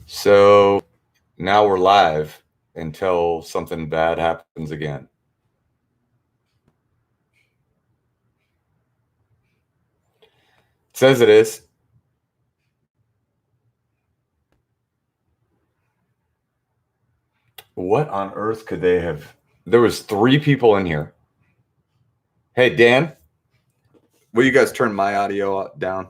So now we're live until something bad happens again. It says it is. What on earth could they have? There was 3 people in here. Hey, Dan, will you guys turn my audio down?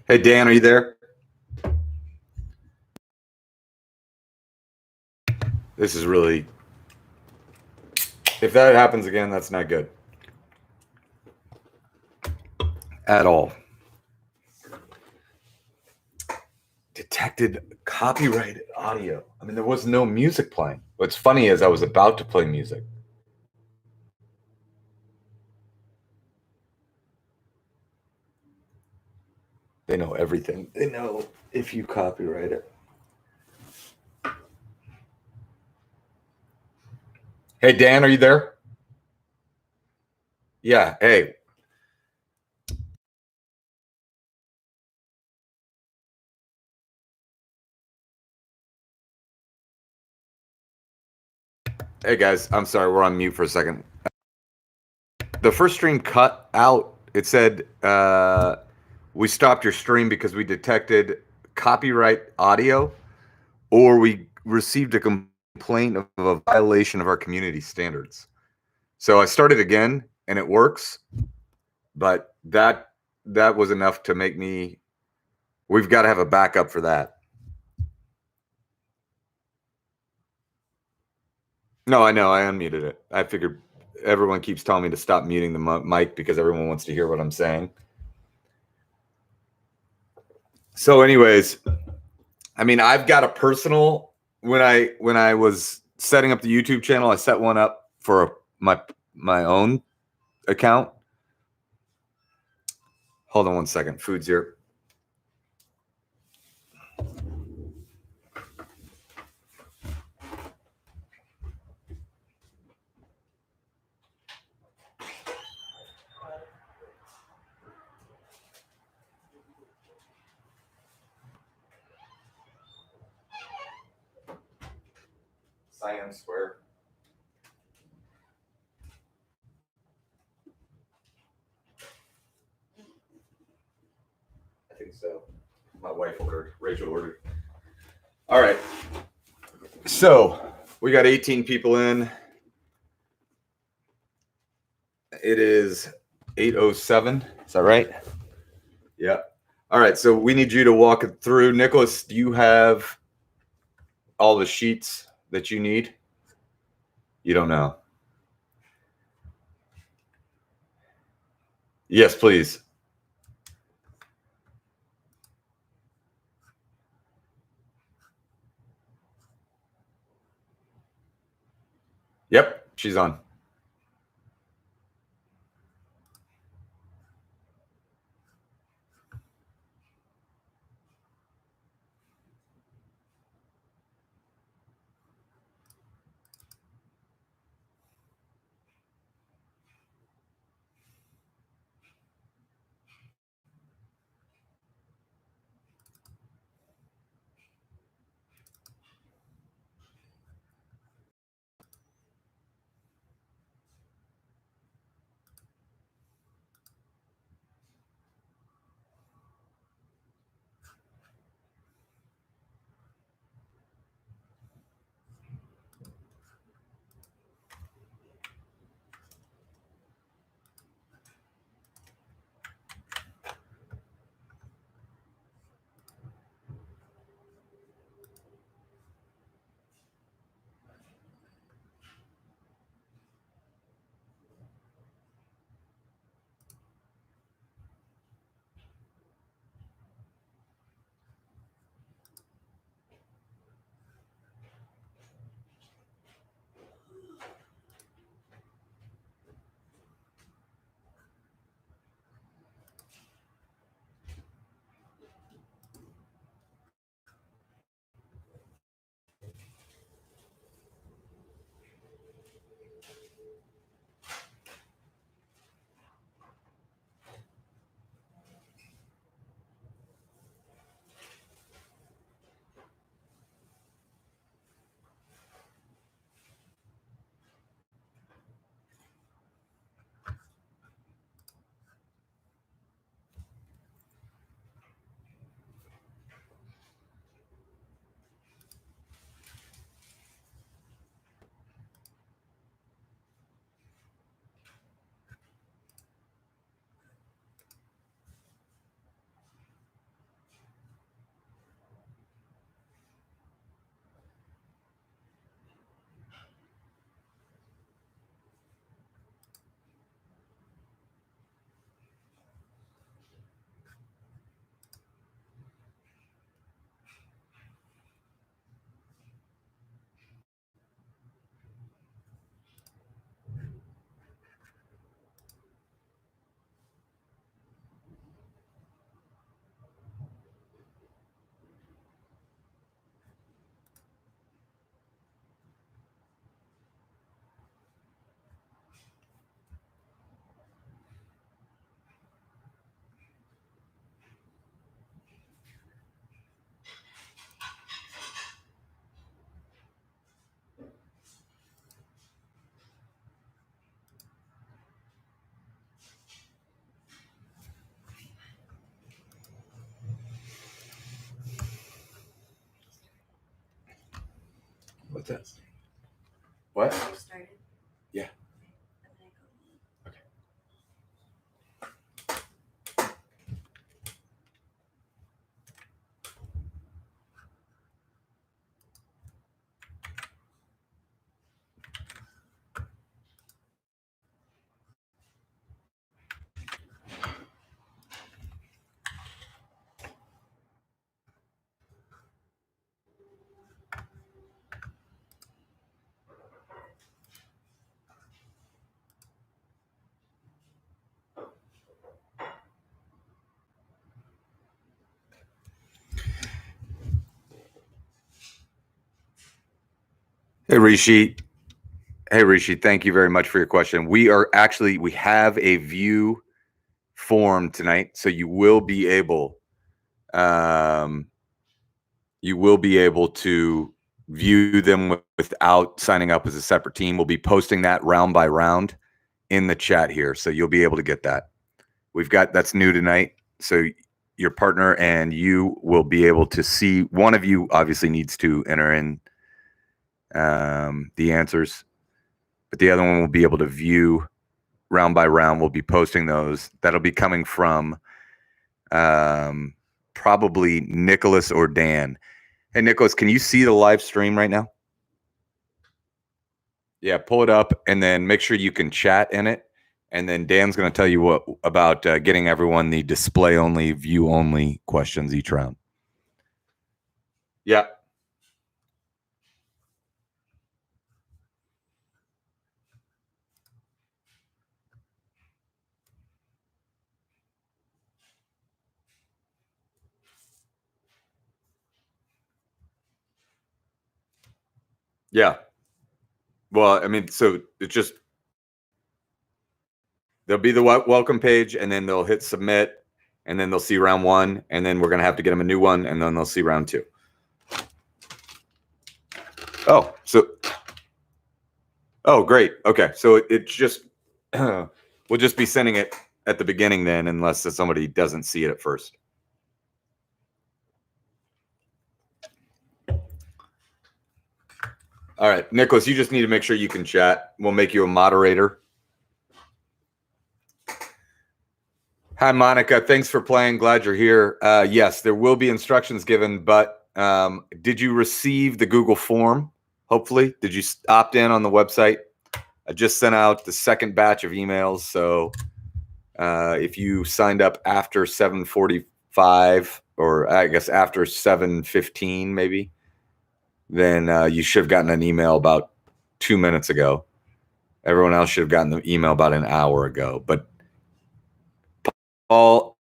Hey, Dan, are you there? This is really. If that happens again, that's not good at all. Detected copyrighted audio. I mean, there was no music playing. What's funny is I was about to play music. They know everything. They know if you copyright it. Hey, Dan, are you there? Yeah. Hey. Hey, guys. I'm sorry. We're on mute for a second. The first stream cut out. It said, we stopped your stream because we detected copyright audio, or we received a complaint of a violation of our community standards. So I started again, and it works. But that was enough to make me. We've got to have a backup for that. No, I know. I unmuted it. I figured everyone keeps telling me to stop muting the mic because everyone wants to hear what I'm saying. So, anyways, I mean, I've got a personal. When I was setting up the YouTube channel, I set one up for my own account. Hold on one second. Food's here. Siam Square. I think so. My wife ordered. Rachel ordered. All right. So we got 18 people in. It is 8:07. Is that right? Yeah. All right. So we need you to walk it through. Nicholas, do you have all the sheets that you need? You don't know. Yes, please. Yep, she's on. What's that? What? Started. Yeah. Okay. Hey, Rishi. Hey, Rishi. Thank you very much for your question. We have a view form tonight, so you will be able to view them without signing up as a separate team. We'll be posting that round by round in the chat here, so you'll be able to get that. That's new tonight, so your partner and you will be able to see. One of you obviously needs to enter in the answers, but the other one will be able to view round by round. We'll be posting those. That'll be coming from probably Nicholas or Dan. Hey, Nicholas, can you see the live stream right now? Yeah, pull it up and then make sure you can chat in it. And then Dan's going to tell you about getting everyone the display only, view only questions each round. Yeah. Yeah. Well, I mean, so it's just there'll be the welcome page, and then they'll hit submit, and then they'll see round one, and then we're going to have to get them a new one, and then they'll see round two. Oh, great. Okay. So it's just, we'll just be sending it at the beginning then, unless somebody doesn't see it at first. All right, Nicholas, you just need to make sure you can chat. We'll make you a moderator. Hi, Monica. Thanks for playing. Glad you're here. Yes, there will be instructions given, but did you receive the Google form? Hopefully. Did you opt in on the website? I just sent out the second batch of emails. So if you signed up after 7:45, or I guess after 7:15 maybe, then you should have gotten an email about 2 minutes ago. Everyone else should have gotten the email about an hour ago. But Paul,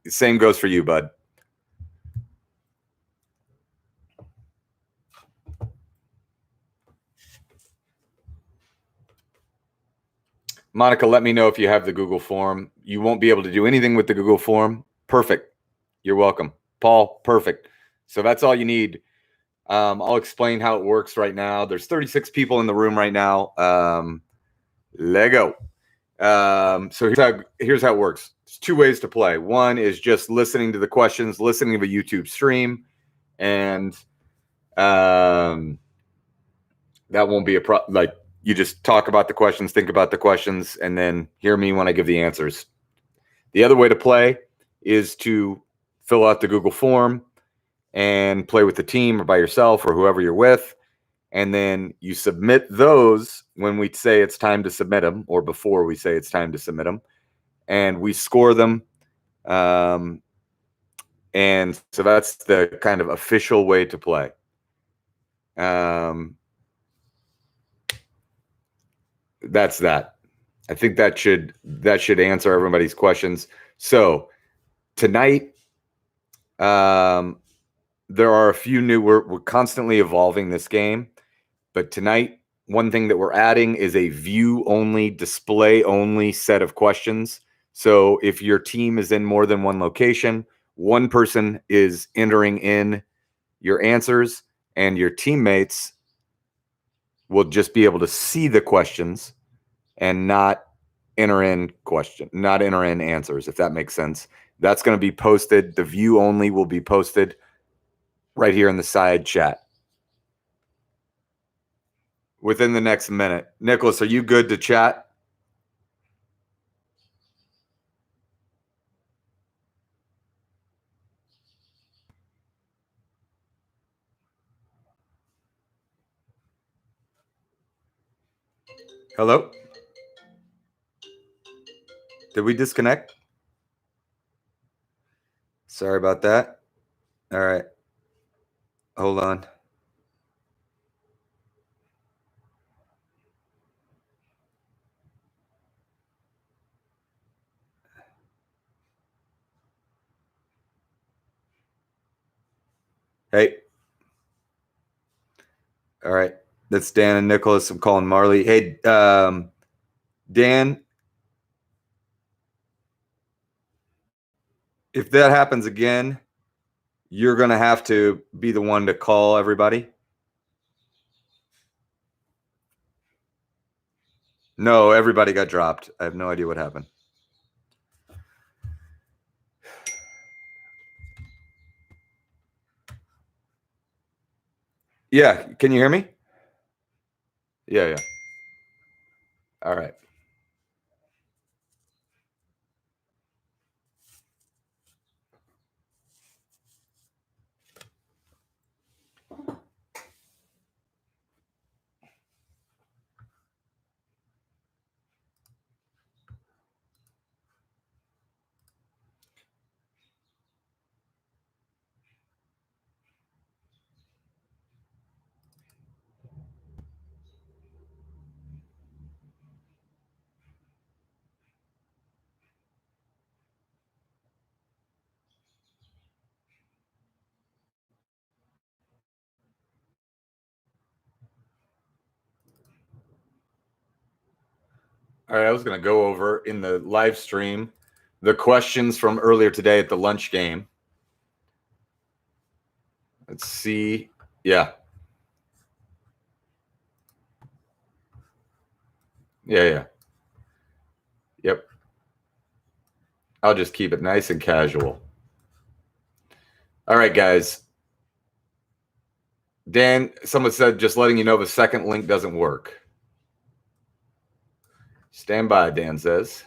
same goes for you, bud. Monica, let me know if you have the Google form. You won't be able to do anything with the Google form. Perfect. You're welcome. Paul, perfect. So that's all you need. I'll explain how it works right now. There's 36 people in the room right now. Lego. So here's how it works. There's two ways to play. One is just listening to the questions, listening to a YouTube stream, and that won't be a problem. Like, you just talk about the questions, think about the questions, and then hear me when I give the answers. The other way to play is to fill out the Google form and play with the team or by yourself or whoever you're with. And then you submit those when we say it's time to submit them, or before we say it's time to submit them. And we score them. And so that's the kind of official way to play. That's that. I think that should answer everybody's questions. So tonight, there are a few new. We're constantly evolving this game, but tonight, one thing that we're adding is a view only, display only set of questions. So if your team is in more than one location, one person is entering in your answers, and your teammates will just be able to see the questions and not enter in answers, if that makes sense. That's going to be posted. The view only will be posted right here in the side chat. within the next minute. Nicholas, are you good to chat? Hello? Did we disconnect? Sorry about that. All right. Hold on. Hey. All right. That's Dan and Nicholas. I'm calling Marley. Hey, Dan, if that happens again, you're going to have to be the one to call everybody. No, everybody got dropped. I have no idea what happened. Yeah. Can you hear me? Yeah. All right. All right, I was going to go over in the live stream the questions from earlier today at the lunch game. Let's see. Yeah. Yep. I'll just keep it nice and casual. All right, guys. Dan, someone said just letting you know the second link doesn't work. Stand by, Dan says.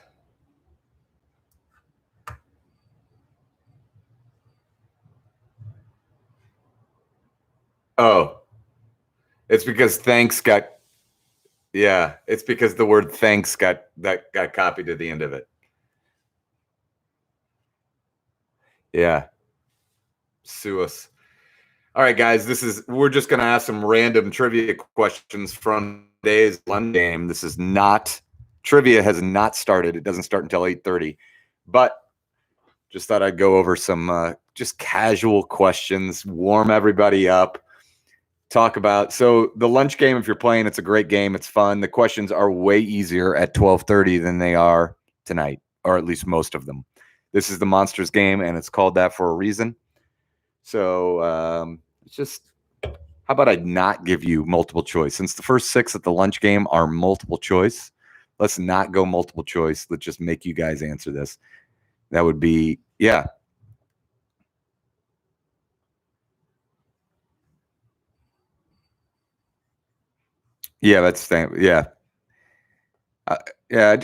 Oh, it's because thanks got, yeah, it's because the word thanks got copied to the end of it. Yeah. Sue us. All right, guys, we're just going to ask some random trivia questions from today's lunch game. This is not, trivia has not started. It doesn't start until 8:30, but just thought I'd go over some just casual questions, warm everybody up, talk about, so the lunch game, if you're playing, it's a great game. It's fun. The questions are way easier at 12:30 than they are tonight, or at least most of them. This is the Monsters game, and it's called that for a reason. So it's just, how about I not give you multiple choice? Since the first 6 at the lunch game are multiple choice, let's not go multiple choice. Let's just make you guys answer this. That would be, yeah. Yeah, that's, yeah. Yeah,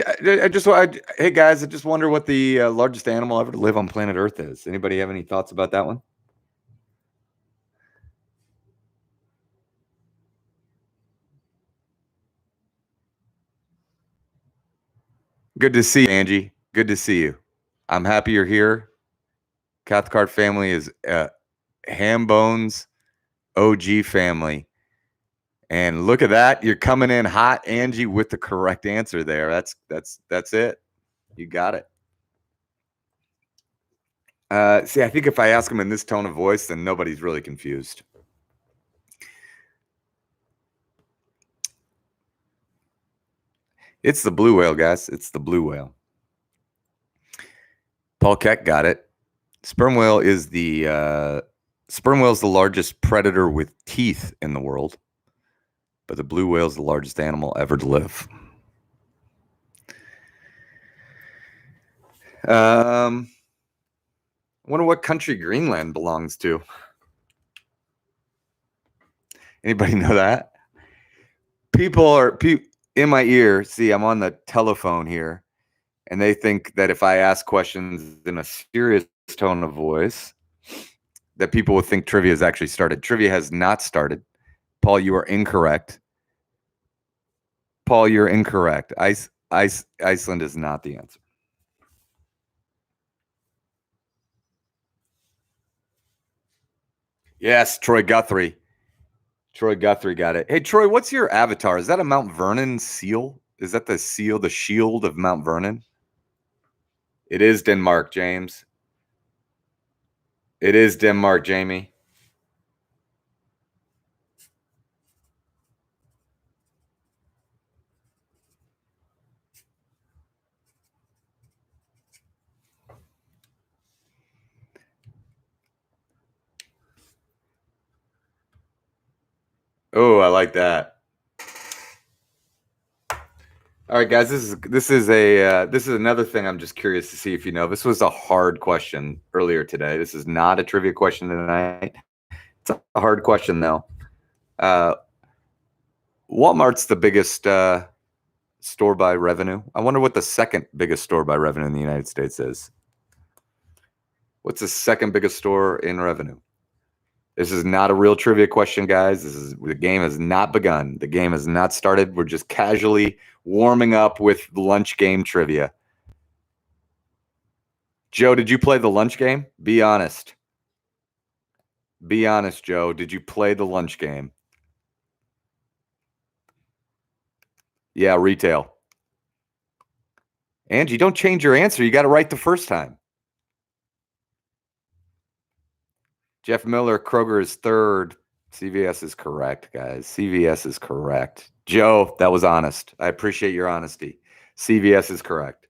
hey guys, I just wonder what the largest animal ever to live on planet Earth is. Anybody have any thoughts about that one? Good to see you, Angie. Good to see you. I'm happy you're here. Cathcart family is Ham Bones OG family. And look at that. You're coming in hot, Angie, with the correct answer there. That's it. You got it. See, I think if I ask them in this tone of voice, then nobody's really confused. It's the blue whale, guys. It's the blue whale. Paul Keck got it. Sperm whale is the largest predator with teeth in the world, but the blue whale is the largest animal ever to live. I wonder what country Greenland belongs to. Anybody know that? people are in my ear. See, I'm on the telephone here, and they think that if I ask questions in a serious tone of voice, that people will think trivia has actually started. Trivia has not started. Paul, you are incorrect. Paul, you're incorrect. Iceland is not the answer. Yes, Troy Guthrie. Troy Guthrie got it. Hey, Troy, what's your avatar? Is that a Mount Vernon seal? Is that the seal, the shield of Mount Vernon? It is Denmark, James. It is Denmark, Jamie. Oh, I like that. All right, guys. This is another thing I'm just curious to see if you know. This was a hard question earlier today. This is not a trivia question tonight. It's a hard question though. Walmart's the biggest store by revenue. I wonder what the second biggest store by revenue in the United States is. What's the second biggest store in revenue? This is not a real trivia question, guys. The game has not begun. The game has not started. We're just casually warming up with lunch game trivia. Joe, did you play the lunch game? Be honest. Be honest, Joe. Did you play the lunch game? Yeah, retail. Angie, don't change your answer. You got it right the first time. Jeff Miller, Kroger is third. CVS is correct, guys. CVS is correct. Joe, that was honest. I appreciate your honesty. CVS is correct.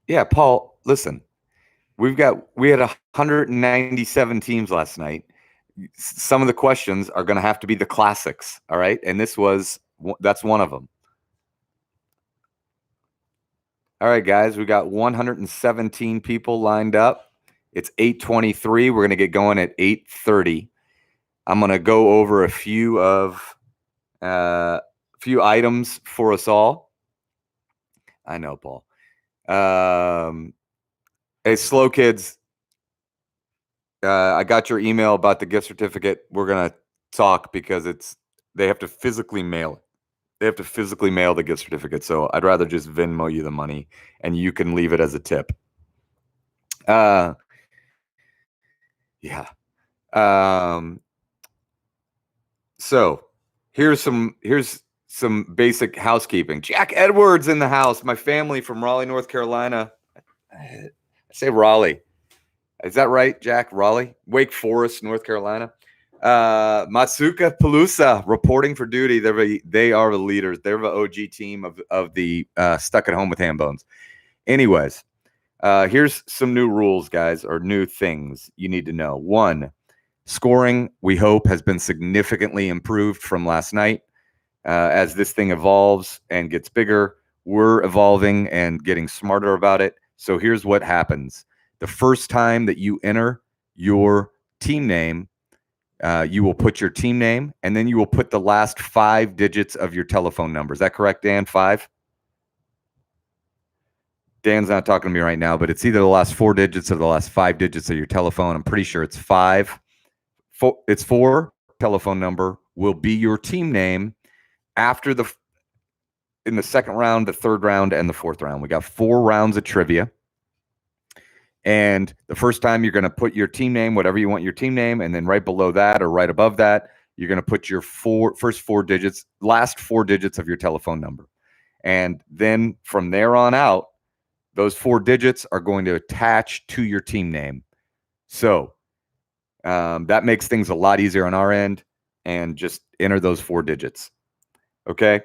Yeah, Paul, listen. We had 197 teams last night. Some of the questions are going to have to be the classics, all right? And that's one of them. All right, guys, we got 117 people lined up. It's 8:23. We're going to get going at 8:30. I'm going to go over a few items for us all. I know, Paul. Hey, Slow Kids, I got your email about the gift certificate. We're going to talk because they have to physically mail it. They have to physically mail the gift certificate. So I'd rather just Venmo you the money and you can leave it as a tip. Yeah. So here's some basic housekeeping. Jack Edwards in the house. My family from Raleigh, North Carolina. I say Raleigh. Is that right, Jack? Raleigh? Wake Forest, North Carolina. Matsuka Pelusa reporting for duty. They are the leaders. They're the OG team of the Stuck at Home with Ham Bones. Anyways, here's some new rules, guys, or new things you need to know. One, scoring, we hope, has been significantly improved from last night. As this thing evolves and gets bigger, we're evolving and getting smarter about it. So here's what happens. The first time that you enter your team name, you will put your team name, and then you will put the last 5 digits of your telephone number. Is that correct, Dan? 5? Dan's not talking to me right now, but it's either the last 4 digits or the last 5 digits of your telephone. I'm pretty sure it's 5. It's 4. Telephone number will be your team name in the second round, the third round, and the fourth round. We got 4 rounds of trivia. And the first time you're going to put your team name, whatever you want your team name, and then right below that or right above that, you're going to put your last 4 digits of your telephone number. And then from there on out, those 4 digits are going to attach to your team name. So that makes things a lot easier on our end, and just enter those 4 digits. Okay.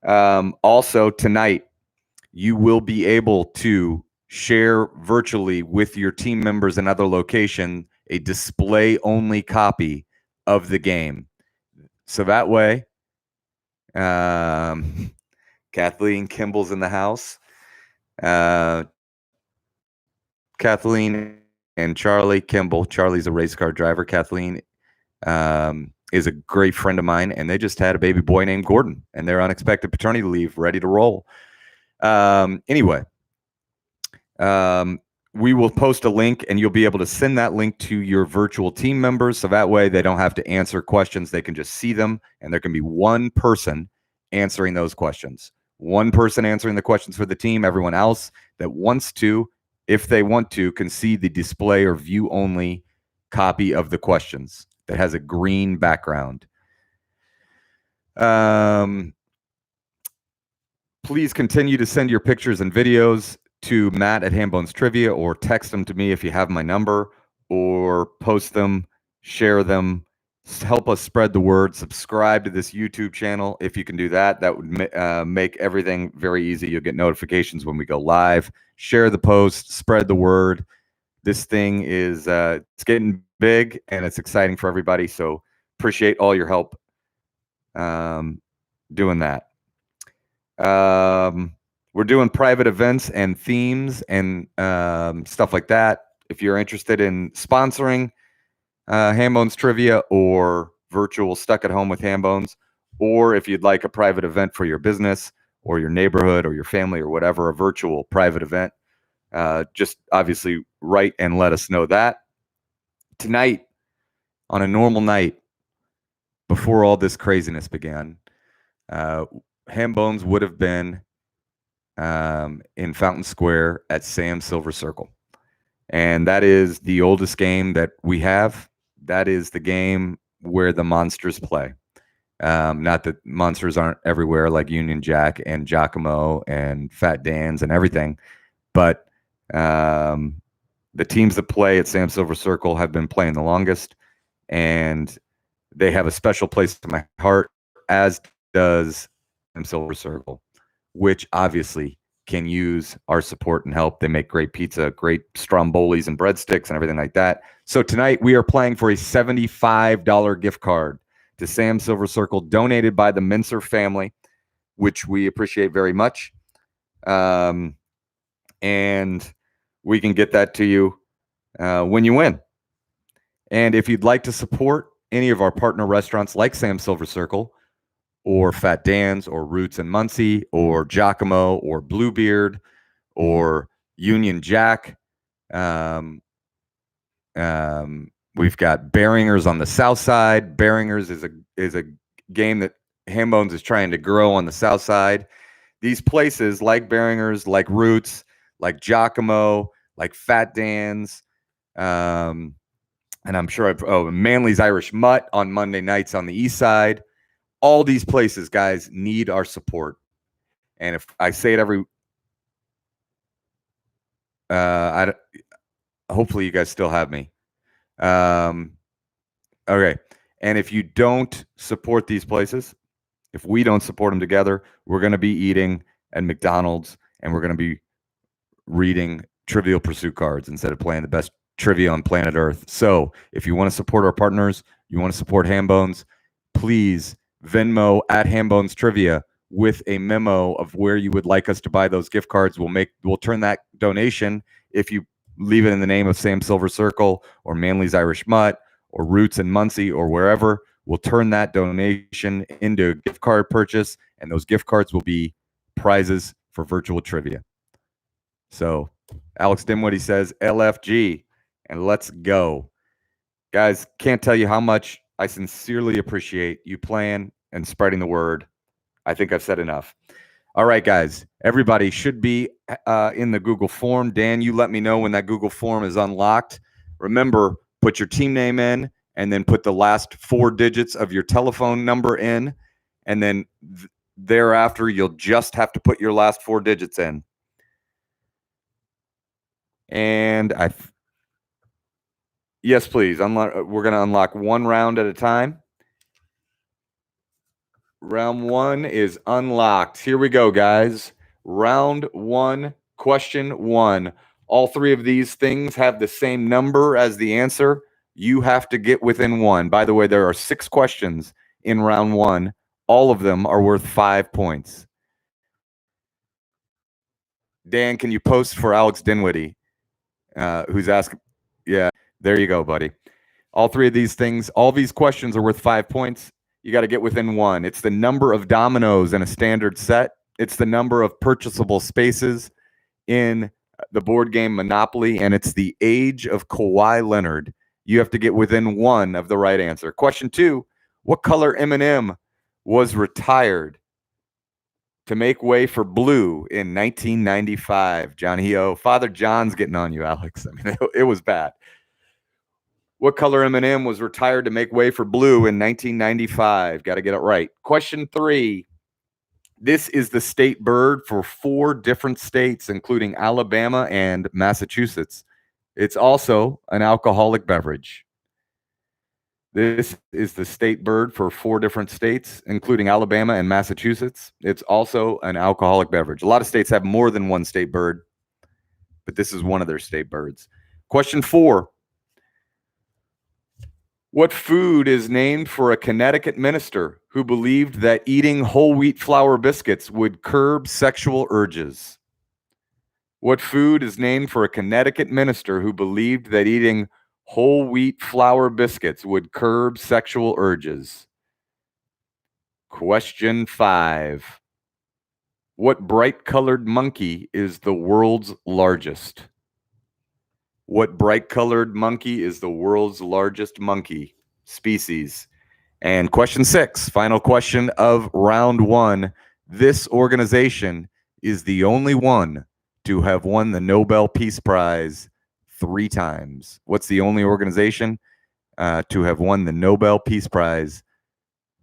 Also tonight, you will be able to share virtually with your team members in other location a display-only copy of the game. So that way, Kathleen Kimball's in the house. Kathleen and Charlie Kimball. Charlie's a race car driver. Kathleen is a great friend of mine, and they just had a baby boy named Gordon, and they're unexpected paternity leave, ready to roll. Anyway, we will post a link, and you'll be able to send that link to your virtual team members, so that way they don't have to answer questions. They can just see them, and there can be one person answering those questions. One person answering the questions for the team. Everyone else that wants to, if they want to, can see the display or view only copy of the questions that has a green background. Please continue to send your pictures and videos to Matt at Hambones Trivia, or text them to me if you have my number, or post them, share them, help us spread the word. Subscribe to this YouTube channel if you can do that. That would make everything very easy. You'll get notifications when we go live. Share the post, spread the word. This thing is it's getting big, and it's exciting for everybody. So appreciate all your help doing that. We're doing private events and themes and stuff like that. If you're interested in sponsoring Hambones Trivia or virtual Stuck at Home with Hambones, or if you'd like a private event for your business or your neighborhood or your family or whatever, a virtual private event, just obviously write and let us know that. Tonight, on a normal night, before all this craziness began, Hambones would have been in Fountain Square at Sam's Silver Circle. And that is the oldest game that we have. That is the game where the monsters play. Not that monsters aren't everywhere like Union Jack and Giacomo and Fat Dan's and everything, but the teams that play at Sam's Silver Circle have been playing the longest, and they have a special place in my heart, as does Sam's Silver Circle, which obviously can use our support and help. They make great pizza, great strombolis and breadsticks and everything like that. So tonight we are playing for a $75 gift card to Sam's Silver Circle, donated by the Mincer family, which we appreciate very much. And we can get that to you when you win. And if you'd like to support any of our partner restaurants like Sam's Silver Circle, or Fat Dan's, or Roots and Muncie, or Giacomo, or Bluebeard, or Union Jack. We've got Beringers on the south side. Beringers is a game that Hambones is trying to grow on the south side. These places like Beringers, like Roots, like Giacomo, like Fat Dan's, and I'm sure Manly's Irish Mutt on Monday nights on the east side. All these places, guys, need our support. And if I say it hopefully you guys still have me. Okay. And if you don't support these places, if we don't support them together, we're going to be eating at McDonald's, and we're going to be reading Trivial Pursuit cards instead of playing the best trivia on planet Earth. So if you want to support our partners, you want to support Hambones, please Venmo at Hambones Trivia with a memo of where you would like us to buy those gift cards. We'll turn that donation, if you leave it in the name of Sam's Silver Circle or Manly's Irish Mutt or Roots and Muncie or wherever, we'll turn that donation into a gift card purchase, and those gift cards will be prizes for virtual trivia. So Alex Dimwitty says LFG, and let's go. Guys, can't tell you how much I sincerely appreciate you playing and spreading the word. I think I've said enough. All right, guys. Everybody should be in the Google form. Dan, you let me know when that Google form is unlocked. Remember, put your team name in, and then put the last 4 digits of your telephone number in, and then thereafter, you'll just have to put your last 4 digits in. And yes, please. We're going to unlock 1 round at a time. Round 1 is unlocked. Here we go, guys. Round 1, question 1. All 3 of these things have the same number as the answer. You have to get within 1. By the way, there are 6 questions in round 1. All of them are worth 5 points. Dan, can you post for Alex Dinwiddie, who's asking? Yeah, there you go, buddy. All three of these things, all these questions are worth 5 points. You got to get within one. It's the number of dominoes in a standard set. It's the number of purchasable spaces in the board game Monopoly, and it's the age of Kawhi Leonard. You have to get within one of the right answer. Question 2, what color M&M was retired to make way for blue in 1995? John Heo. Father John's getting on you, Alex. I mean, it was bad. What color M&M was retired to make way for blue in 1995? Got to get it right. Question 3. This is the state bird for 4 different states, including Alabama and Massachusetts. It's also an alcoholic beverage. This is the state bird for 4 different states, including Alabama and Massachusetts. It's also an alcoholic beverage. A lot of states have more than one state bird, but this is one of their state birds. Question 4. What food is named for a Connecticut minister who believed that eating whole wheat flour biscuits would curb sexual urges? What food is named for a Connecticut minister who believed that eating whole wheat flour biscuits would curb sexual urges? Question 5. What bright colored monkey is the world's largest? What bright colored monkey is the world's largest monkey species? And question 6, final question of round 1. This organization is the only one to have won the Nobel Peace Prize 3 times. What's the only organization to have won the Nobel Peace Prize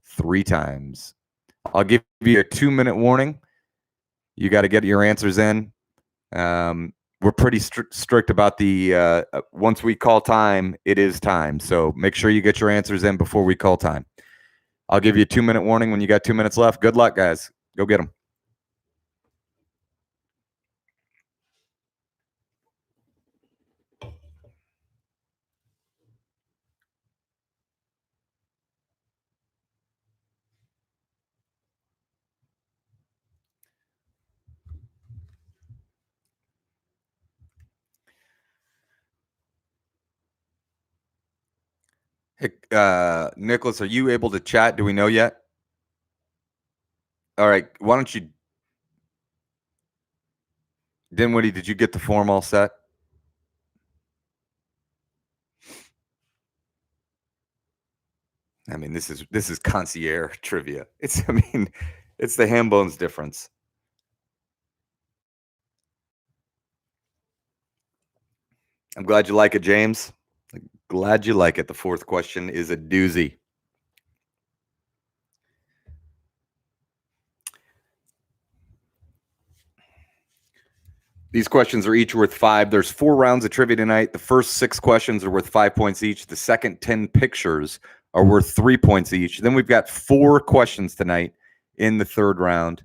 3 times? I'll give you a 2-minute warning. You got to get your answers in. We're pretty strict about the once we call time, it is time. So make sure you get your answers in before we call time. I'll give you a 2-minute warning when you got 2 minutes left. Good luck, guys. Go get them. Hey, Nicholas, are you able to chat? Do we know yet? All right. Why don't you, Dinwiddie, did you get the form all set? I mean, this is concierge trivia. It's the ham bones difference. I'm glad you like it, James. Glad you like it. The 4th question is a doozy. These questions are each worth 5. There's 4 rounds of trivia tonight. The first 6 questions are worth 5 points each. The second 10 pictures are worth 3 points each. Then we've got 4 questions tonight in the 3rd round.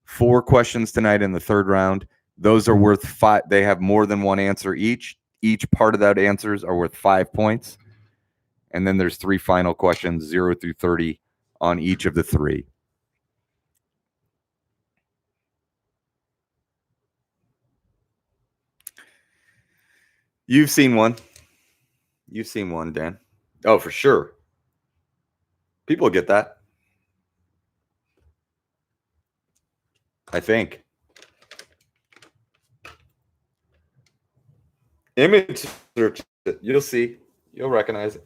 4 questions tonight in the 3rd round. Those are worth 5. They have more than one answer each. Each part of that answers are worth 5 points. And then there's 3 final questions, 0 through 30 on each of the 3. You've seen one. You've seen one, Dan. Oh, for sure. People get that. I think. Image search it. You'll see. You'll recognize it.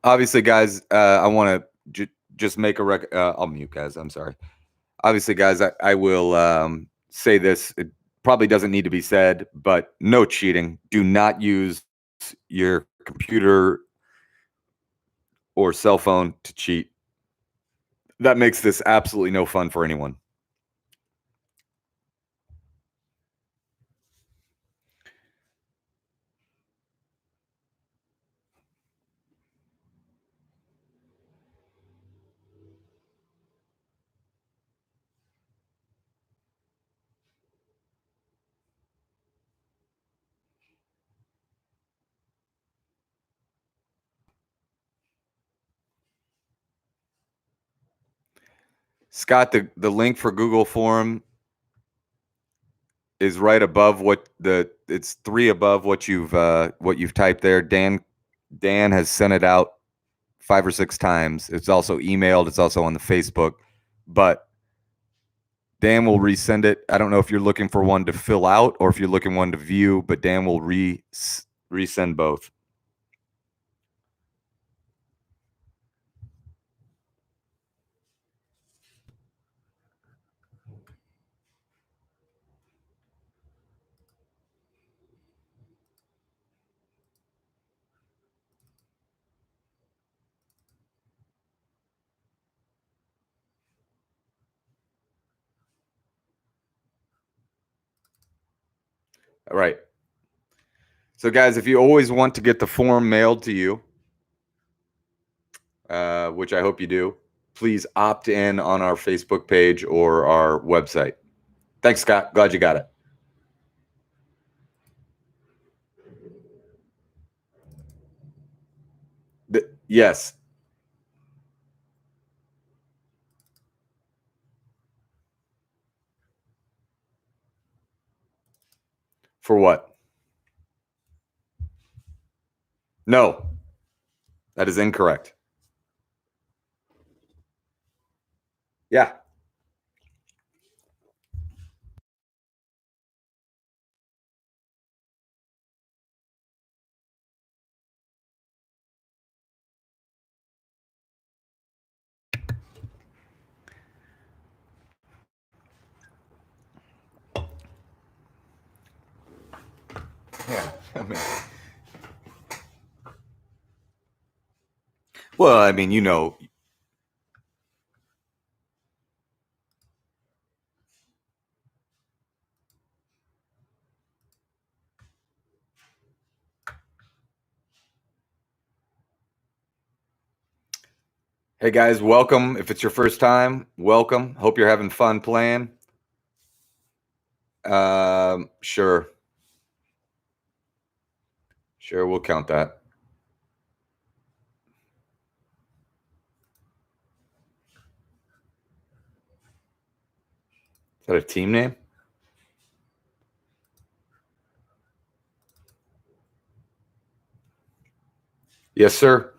Obviously, guys, I want to just make a I'll mute, guys. I'm sorry. Obviously, guys, I will say this. It probably doesn't need to be said, but no cheating. Do not use your computer or cell phone to cheat. That makes this absolutely no fun for anyone. Scott, the link for Google Form is right above it's 3 above what you've typed there. Dan has sent it out 5 or 6 times. It's also emailed. It's also on the Facebook, but Dan will resend it. I don't know if you're looking for one to fill out or if you're looking one to view, but Dan will resend both. All right. So, guys, if you always want to get the form mailed to you, which I hope you do, please opt in on our Facebook page or our website. Thanks, Scott. Glad you got it. Yes. For what? No, that is incorrect. Yeah. Yeah. Well, I mean, Hey guys, welcome. If it's your first time, welcome. Hope you're having fun playing. Sure. Sure, we'll count that. Is that a team name? Yes, sir.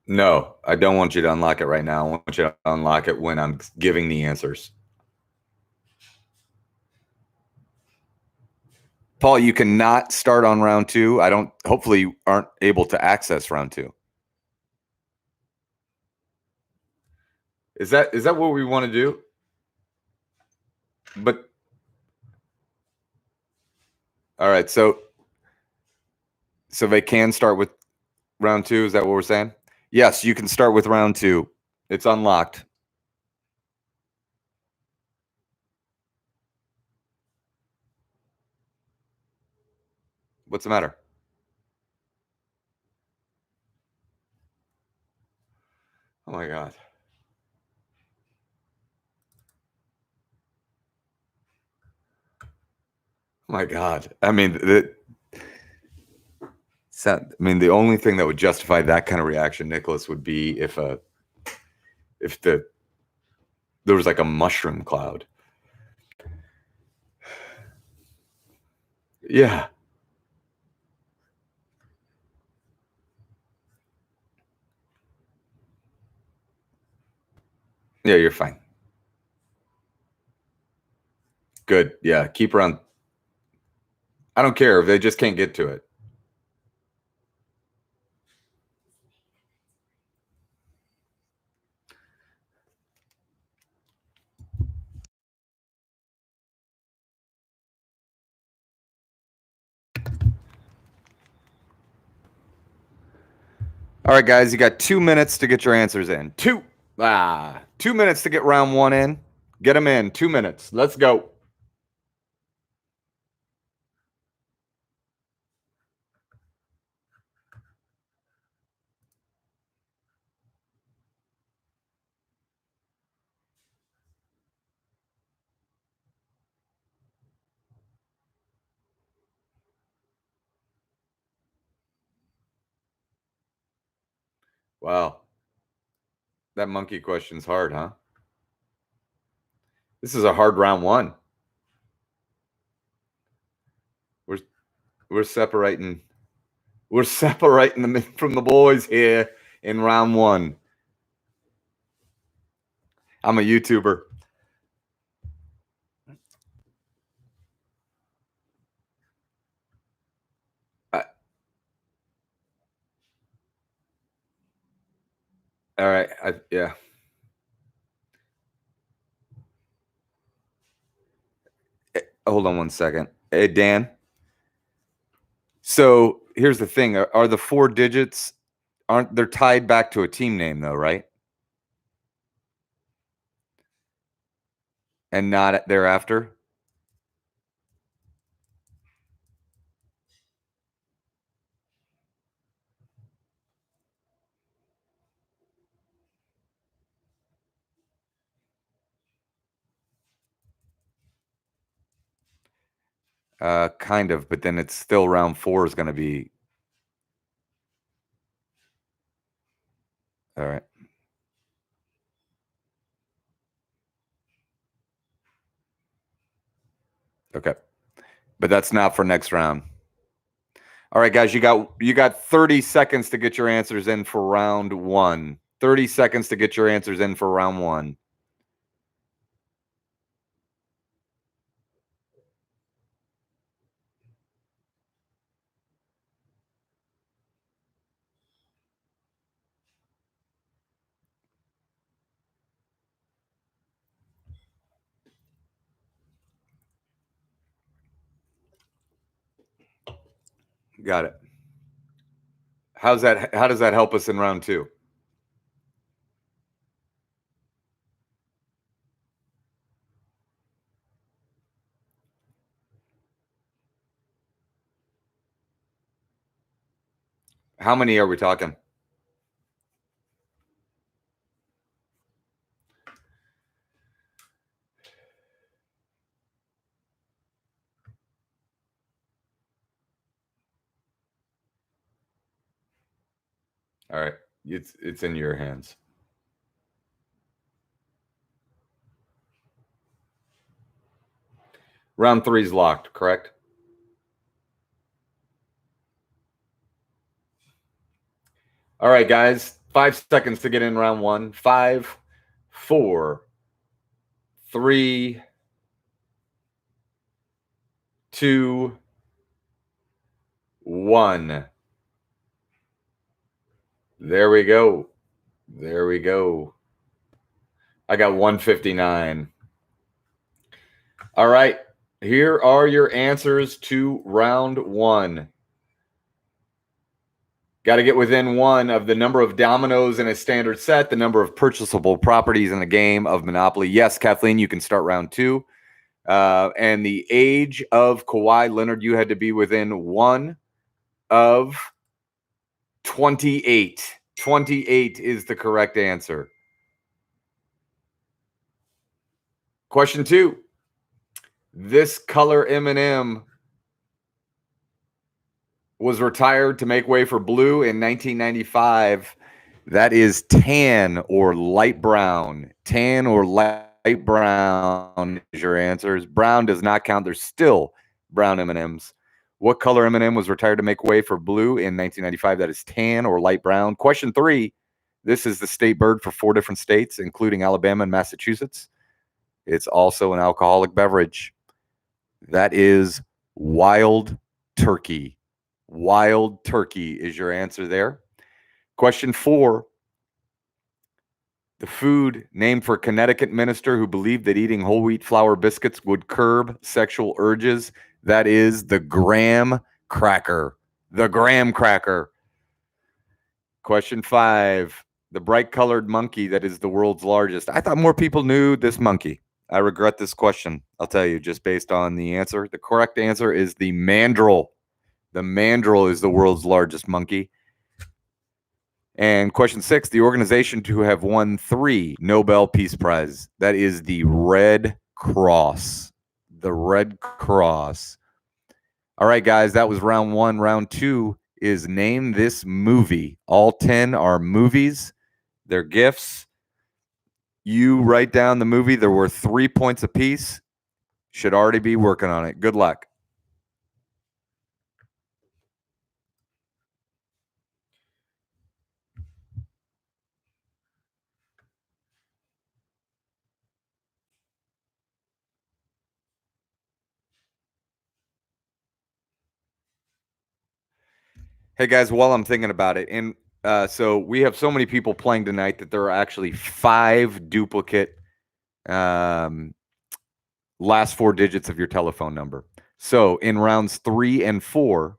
No, I don't want you to unlock it right now. I want you to unlock it when I'm giving the answers. Paul, you cannot start on round 2. Hopefully you aren't able to access round 2. Is that what we want to do? But all right, so they can start with round 2. Is that what we're saying? Yes, you can start with round 2. It's unlocked. What's the matter? Oh my God. Oh my God. I mean, the only thing that would justify that kind of reaction, Nicholas, would be if there was like a mushroom cloud. Yeah. Yeah, you're fine. Good. Yeah, keep around. I don't care if they just can't get to it. All right, guys, you got 2 minutes to get your answers in. 2 minutes to get round 1 in. Get them in. 2 minutes. Let's go. Wow. That monkey question's hard, huh? This is a hard round one. We're separating. We're separating them from the boys here in round one. I'm a YouTuber. All right. Yeah. Hold on one second. Hey, Dan. So here's the thing. Are the 4 digits, aren't they're tied back to a team name though, right? And not thereafter? Kind of, but then it's still round 4 is going to be. All right. Okay. But that's not for next round. All right, guys, you got 30 seconds to get your answers in for round 1. 30 seconds to get your answers in for round 1. Got it. How does that help us in round 2? How many are we talking? All right. It's in your hands. Round 3 is locked, correct? All right, guys. 5 seconds to get in round 1. 5, 4, 3, 2, 1. There we go. There we go. I got 159. All right. Here are your answers to round 1. Got to get within 1 of the number of dominoes in a standard set, the number of purchasable properties in a game of Monopoly. Yes, Kathleen, you can start round 2. And the age of Kawhi Leonard, you had to be within 1 of 28. 28 is the correct answer. Question 2. This color M&M was retired to make way for blue in 1995. That is tan or light brown. Tan or light brown is your answers. Brown does not count. There's still brown M&Ms. What color M&M was retired to make way for blue in 1995? That is tan or light brown. Question 3. This is the state bird for 4 different states, including Alabama and Massachusetts. It's also an alcoholic beverage. That is wild turkey. Wild turkey is your answer there. Question 4. The food named for a Connecticut minister who believed that eating whole wheat flour biscuits would curb sexual urges. That is the graham cracker. The graham cracker. Question 5. The bright colored monkey that is the world's largest. I thought more people knew this monkey. I regret this question. I'll tell you, just based on the answer. The correct answer is the mandrill. The mandrill is the world's largest monkey. And question 6, the organization to have won 3 Nobel Peace Prizes. That is the Red Cross. The Red Cross. All right, guys, that was round 1. Round 2 is name this movie. All 10 are movies. They're gifts. You write down the movie. There were 3 points apiece. Should already be working on it. Good luck. Hey guys, while I'm thinking about it, and so we have so many people playing tonight that there are actually 5 duplicate last 4 digits of your telephone number. So in rounds 3 and 4,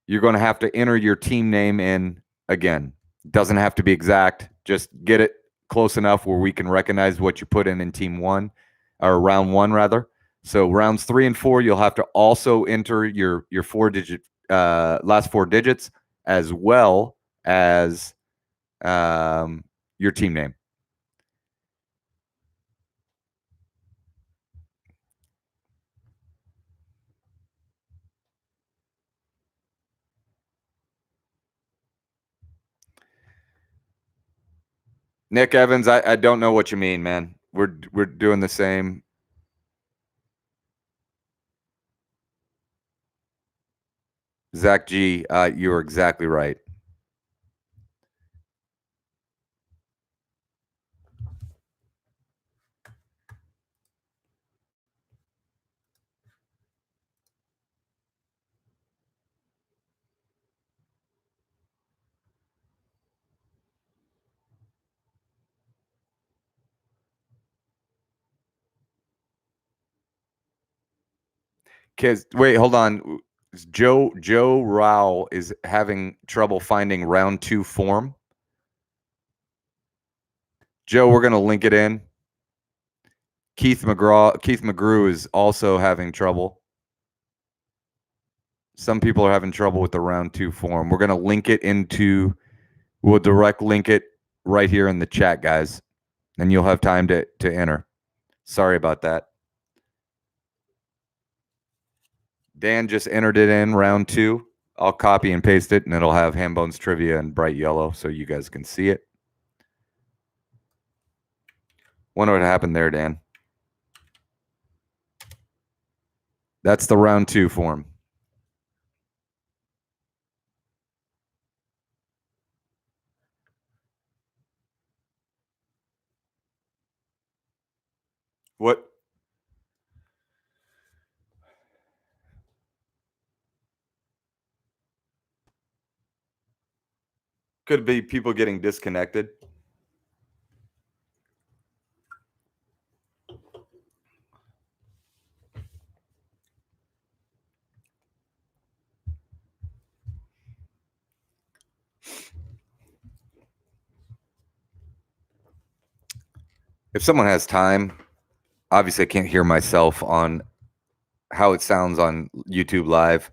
you're going to have to enter your team name in again. Doesn't have to be exact. Just get it close enough where we can recognize what you put in team 1, or round 1 rather. So rounds 3 and 4, you'll have to also enter your 4-digit last 4 digits, as well as your team name. Nick Evans, I don't know what you mean, man. We're doing the same. Zach G, you're exactly right. Kids, wait, hold on. Joe Rao is having trouble finding round 2 form. Joe, we're gonna link it in. Keith McGrew is also having trouble. Some people are having trouble with the round 2 form. We're gonna link it into. We'll direct link it right here in the chat, guys, and you'll have time to enter. Sorry about that. Dan just entered it in round 2. I'll copy and paste it, and it'll have Hambones Trivia in bright yellow so you guys can see it. Wonder what happened there, Dan. That's the round 2 form. What? Could be people getting disconnected. If someone has time, obviously I can't hear myself on how it sounds on YouTube Live.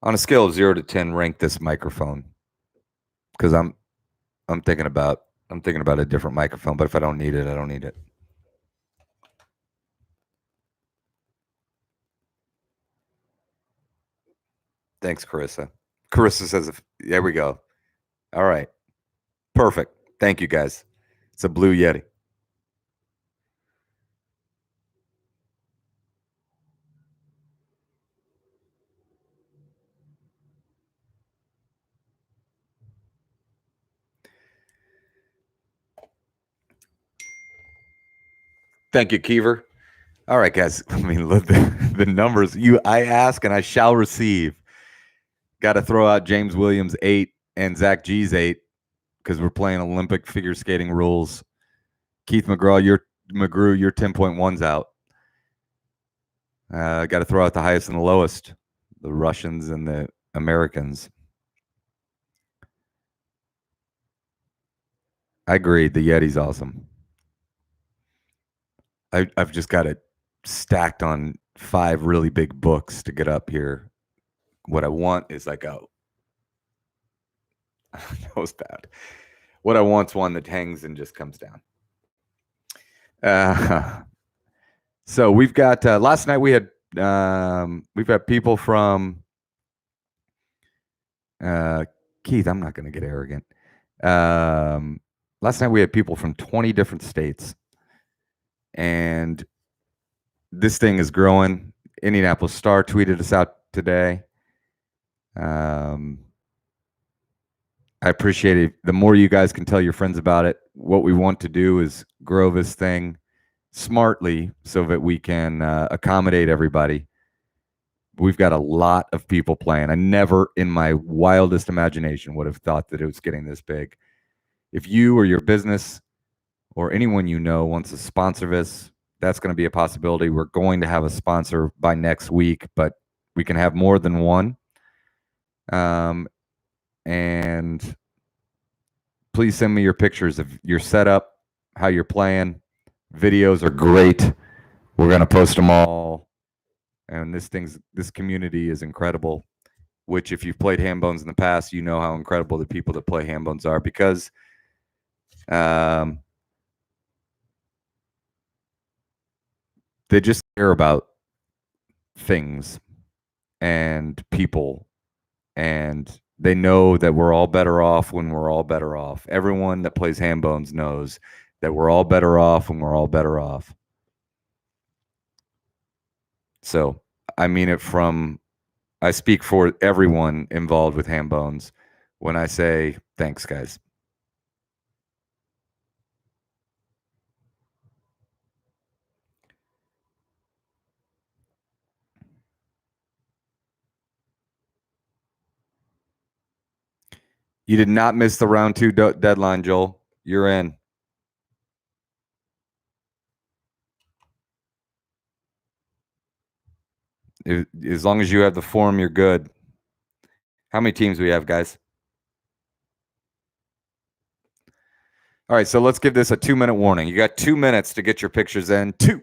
On a scale of 0 to 10, rank this microphone, because I'm thinking about a different microphone. But if I don't need it, I don't need it. Thanks, Carissa. Carissa says, there we go. All right. Perfect. Thank you, guys. It's a Blue Yeti. Thank you, Keever. All right, guys. I mean, look, the numbers. I ask and I shall receive. Got to throw out James Williams 8 and Zach G's 8 because we're playing Olympic figure skating rules. Keith McGrew, your 10.1's out. Got to throw out the highest and the lowest, the Russians and the Americans. I agree. The Yeti's awesome. I've just got it stacked on 5 really big books to get up here. What I want is like that was bad. What I want's one that hangs and just comes down. So we've got last night we've had people from Keith, I'm not going to get arrogant. Last night we had people from 20 different states, and this thing is growing. Indianapolis Star tweeted us out today. I appreciate it. The more you guys can tell your friends about it, what we want to do is grow this thing smartly so that we can accommodate everybody. We've got a lot of people playing. I never in my wildest imagination would have thought that it was getting this big. If you or your business or anyone you know wants to sponsor this, that's going to be a possibility. We're going to have a sponsor by next week, but we can have more than one. And please send me your pictures of your setup, how you're playing. Videos are great. We're going to post them all. And this community is incredible, which if you've played Hambones in the past, you know how incredible the people that play Hambones are, because they just care about things and people, and they know that we're all better off when we're all better off. Everyone that plays Hambones knows that we're all better off when we're all better off. So I mean it I speak for everyone involved with Hambones when I say thanks, guys. You did not miss the round 2 deadline, Joel. You're in. As long as you have the form, you're good. How many teams do we have, guys? All right, so let's give this a 2-minute warning. You got 2 minutes to get your pictures in. 2.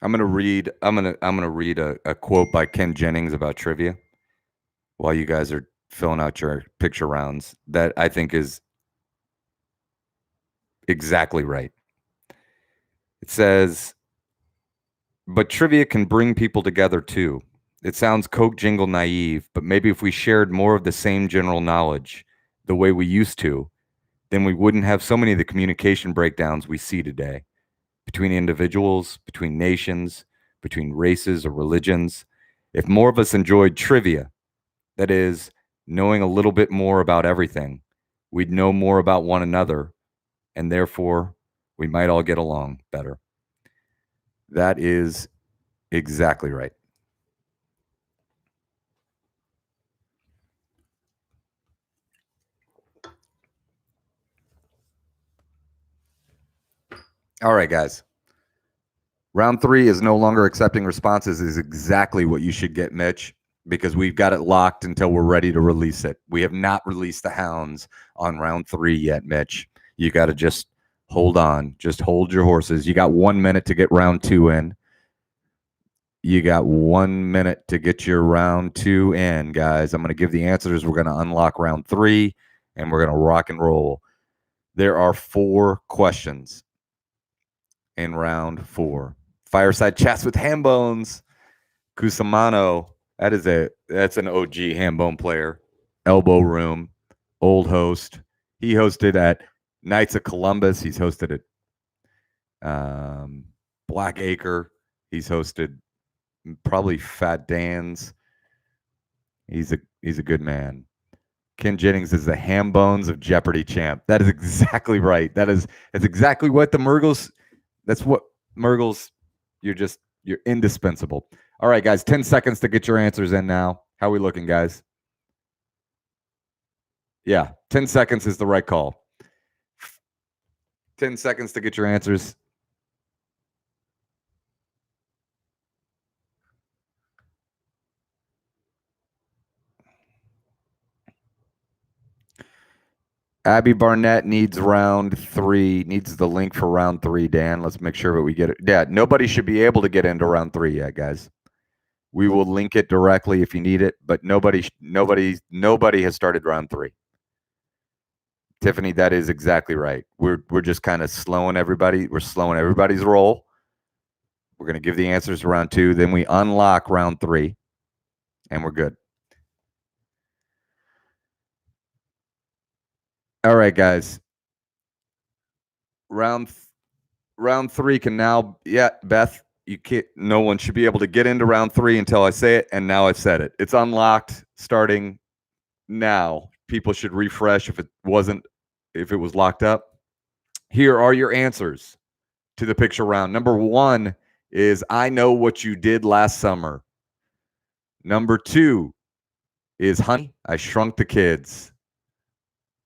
I'm gonna read a quote by Ken Jennings about trivia while you guys are filling out your picture rounds that I think is exactly right. It says, but trivia can bring people together too. It sounds Coke jingle naive, but maybe if we shared more of the same general knowledge the way we used to, then we wouldn't have so many of the communication breakdowns we see today between individuals, between nations, between races or religions. If more of us enjoyed trivia, that is, knowing a little bit more about everything, we'd know more about one another, and therefore we might all get along better. That is exactly right. All right, guys. Round 3 is no longer accepting responses is exactly what you should get, Mitch, because we've got it locked until we're ready to release it. We have not released the hounds on round 3 yet, Mitch. You got to just hold on. Just hold your horses. You got 1 minute to get round 2 in. You got 1 minute to get your round 2 in, guys. I'm going to give the answers. We're going to unlock round 3, and we're going to rock and roll. There are 4 questions in round 4. Fireside Chats with Hambones. Cusimano. That's an OG Hambone player. Elbow Room. Old host. He hosted at Knights of Columbus. He's hosted at Black Acre. He's hosted probably Fat Dan's. He's a good man. Ken Jennings is the Hambones of Jeopardy champ. That is exactly right. That's exactly what the Murgles. That's what Murgles. You're indispensable. All right, guys. 10 seconds to get your answers in now. How are we looking, guys? Yeah, 10 seconds is the right call. 10 seconds to get your answers. Abby Barnett needs round 3, needs the link for round 3, Dan. Let's make sure that we get it. Yeah, nobody should be able to get into round 3 yet, guys. We will link it directly if you need it, but nobody has started round 3. Tiffany, that is exactly right. We're just kind of slowing everybody. We're slowing everybody's roll. We're going to give the answers to round 2, then we unlock round 3, and we're good. All right, guys. Round 3 can now, Beth, you can't. No one should be able to get into round 3 until I say it, and now I've said it. It's unlocked starting now. People should refresh if it was locked up. Here are your answers to the picture round. Number 1 is I Know What You Did Last Summer. Number 2 is Honey, I Shrunk the Kids.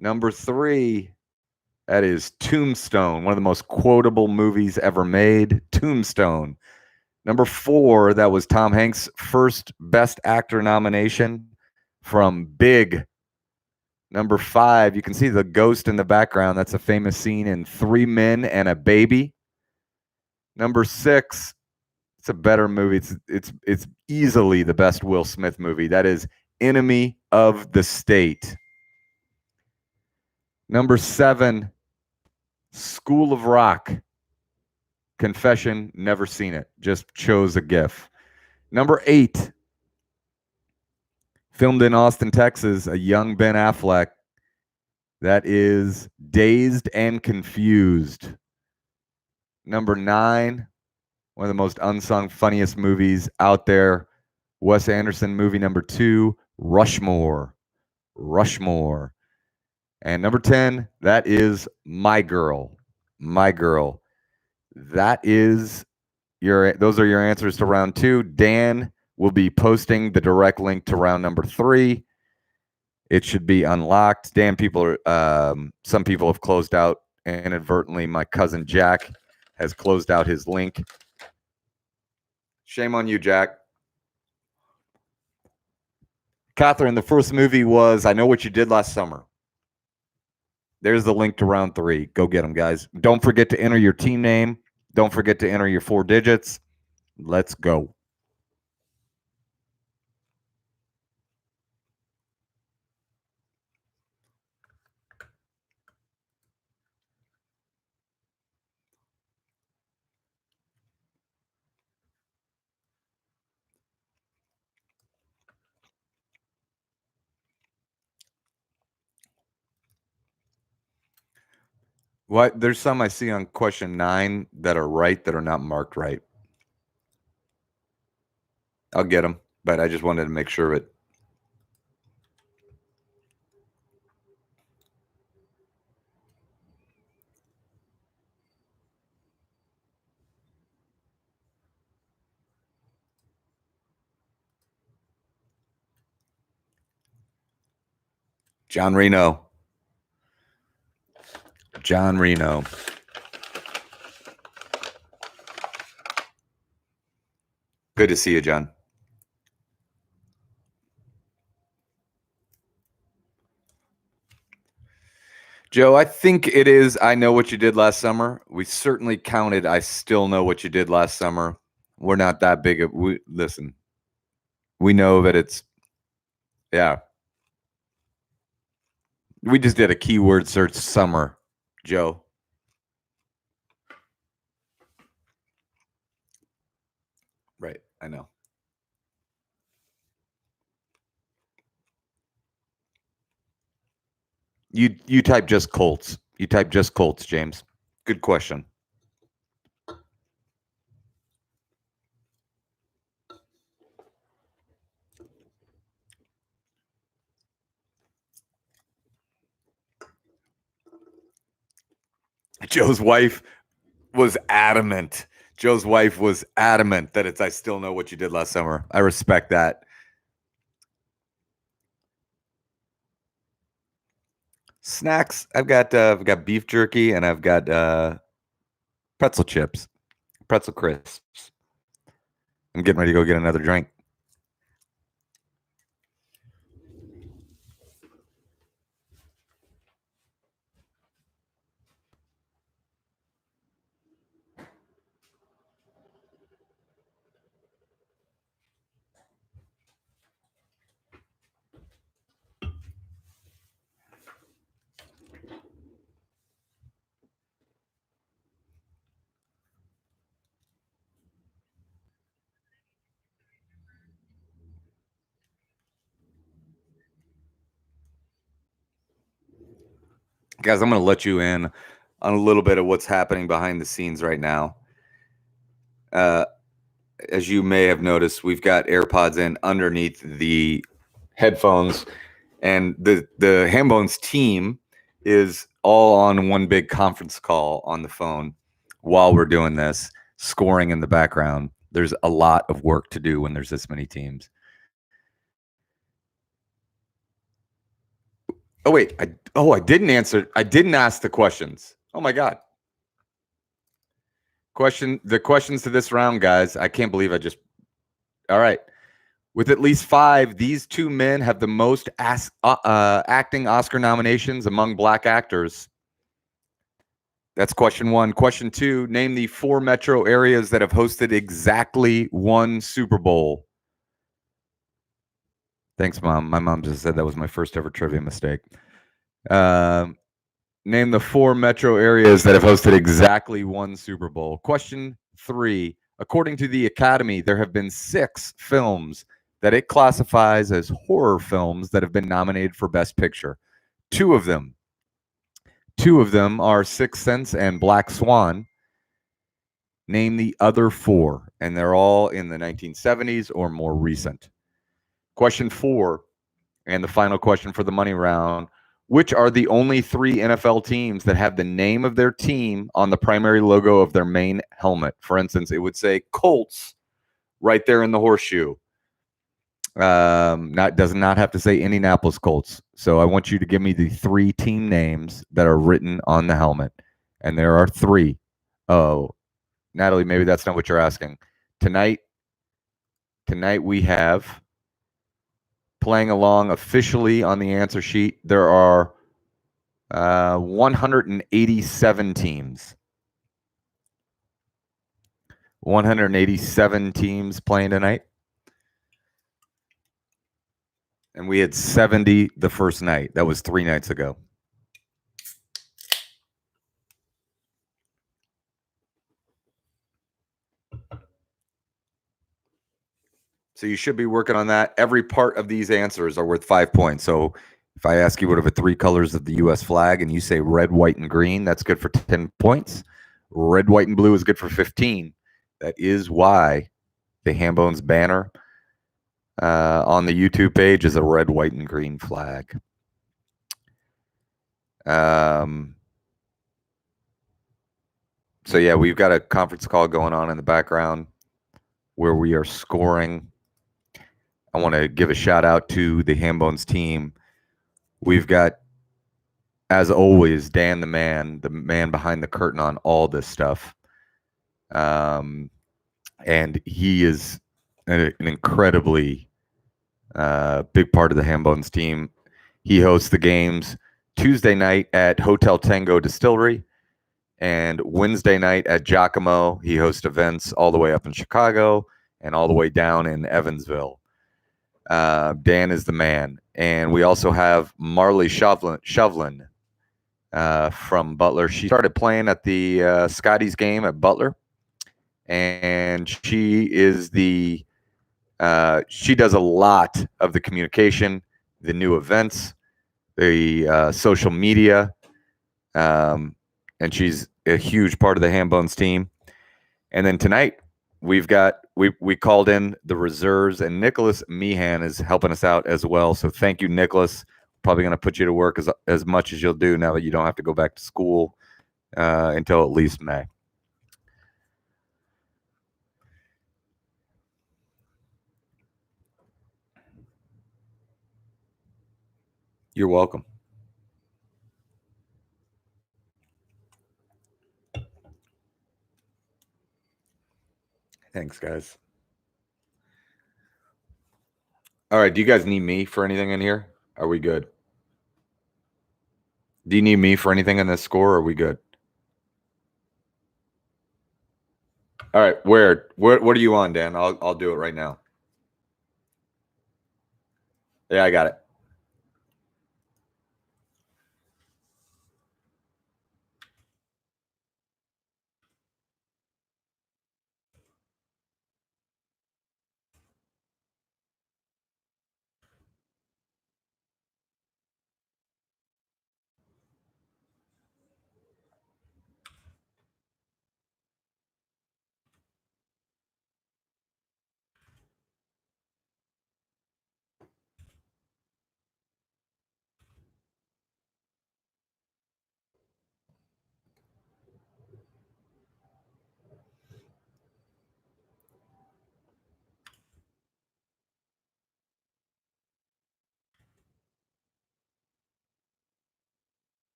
Number 3, that is Tombstone, one of the most quotable movies ever made. Tombstone. Number 4, that was Tom Hanks' first Best Actor nomination from Big. Number 5, you can see the ghost in the background. That's a famous scene in 3 Men and a Baby. Number 6, it's a better movie. It's easily the best Will Smith movie. That is Enemy of the State. Number 7, School of Rock. Confession, never seen it. Just chose a GIF. Number 8, filmed in Austin, Texas, a young Ben Affleck. That is Dazed and Confused. Number 9, one of the most unsung, funniest movies out there. Wes Anderson movie number 2, Rushmore. Rushmore. And number 10, that is My Girl. My Girl. Those are your answers to round 2. Dan will be posting the direct link to round number 3. It should be unlocked. Dan, some people have closed out inadvertently. My cousin Jack has closed out his link. Shame on you, Jack. Catherine, the first movie was I Know What You Did Last Summer. There's the link to round 3. Go get them, guys. Don't forget to enter your team name. Don't forget to enter your 4 digits. Let's go. What? There's some I see on question 9 that are right that are not marked right. I'll get them, but I just wanted to make sure of it. John Reno. John Reno. Good to see you, John. Joe, I think it is I Know What You Did Last Summer. We certainly counted I Still Know What You Did Last Summer. We're not that big of listen. We know that it's we just did a keyword search summer, Joe. Right, I know. You type just Colts. You type just Colts, James. Good question. Joe's wife was adamant. Joe's wife was adamant that it's I Still Know What You Did Last Summer. I respect that. Snacks. I've got beef jerky and I've got pretzel chips, pretzel crisps. I'm getting ready to go get another drink. Guys, I'm going to let you in on a little bit of what's happening behind the scenes right now. As you may have noticed, we've got AirPods in underneath the headphones, and the Hambones team is all on one big conference call on the phone while we're doing this, scoring in the background. There's a lot of work to do when there's this many teams. Oh wait, I didn't answer. I didn't ask the questions. Oh my god. The questions to this round, guys. I can't believe I just. All right. With at least 5, these 2 men have the most acting Oscar nominations among black actors. That's question 1. Question 2, name the 4 metro areas that have hosted exactly 1 Super Bowl. Thanks, Mom. My mom just said that was my first ever trivia mistake. Name the 4 metro areas that have hosted exactly 1 Super Bowl. Question 3, according to the Academy, there have been 6 films that it classifies as horror films that have been nominated for Best Picture. 2 of them are Sixth Sense and Black Swan. Name the other 4, and they're all in the 1970s or more recent. Question 4, and the final question for the money round. Which are the only 3 NFL teams that have the name of their team on the primary logo of their main helmet? For instance, it would say Colts right there in the horseshoe. Does not have to say Indianapolis Colts. So I want you to give me the 3 team names that are written on the helmet, and there are 3. Oh, Natalie, maybe that's not what you're asking. Tonight we have, playing along officially on the answer sheet, there are 187 teams. 187 teams playing tonight. And we had 70 the first night. That was 3 nights ago. So you should be working on that. Every part of these answers are worth 5 points. So if I ask you what are the 3 colors of the U.S. flag and you say red, white, and green, that's good for 10 points. Red, white, and blue is good for 15. That is why the Hambones banner on the YouTube page is a red, white, and green flag. So yeah, we've got a conference call going on in the background where we are scoring. I want to give a shout out to the Hambones team. We've got, as always, Dan the man behind the curtain on all this stuff. And he is an incredibly big part of the Hambones team. He hosts the games Tuesday night at Hotel Tango Distillery and Wednesday night at Giacomo. He hosts events all the way up in Chicago and all the way down in Evansville. Dan is the man. And we also have Marley Shovlin from Butler. She started playing at the Scotty's game at Butler. And she is she does a lot of the communication, the new events, the social media, and she's a huge part of the Hambones team. And then tonight we called in the reserves, and Nicholas Meehan is helping us out as well. So thank you, Nicholas. Probably going to put you to work as much as you'll do now that you don't have to go back to school until at least May. You're welcome. Thanks, guys. All right. Do you guys need me for anything in here? Are we good? Do you need me for anything in this score? Or are we good? All right. What are you on, Dan? I'll do it right now. Yeah, I got it.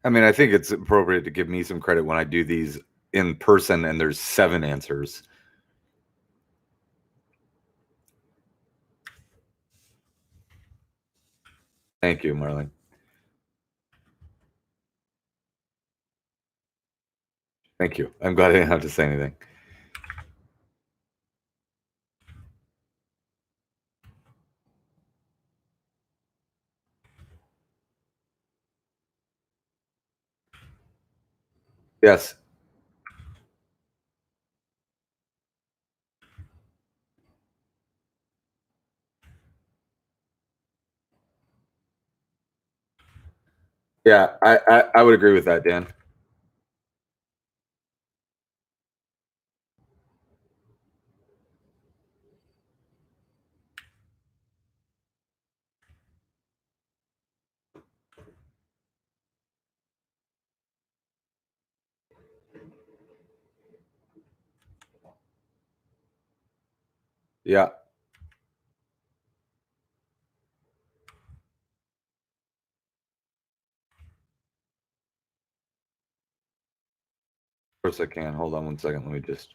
I mean, I think it's appropriate to give me some credit when I do these in person and there's 7 answers. Thank you, Marlene. Thank you. I'm glad I didn't have to say anything. Yes. Yeah, I would agree with that, Dan. Yeah. Of course I can. Hold on one second. Let me just.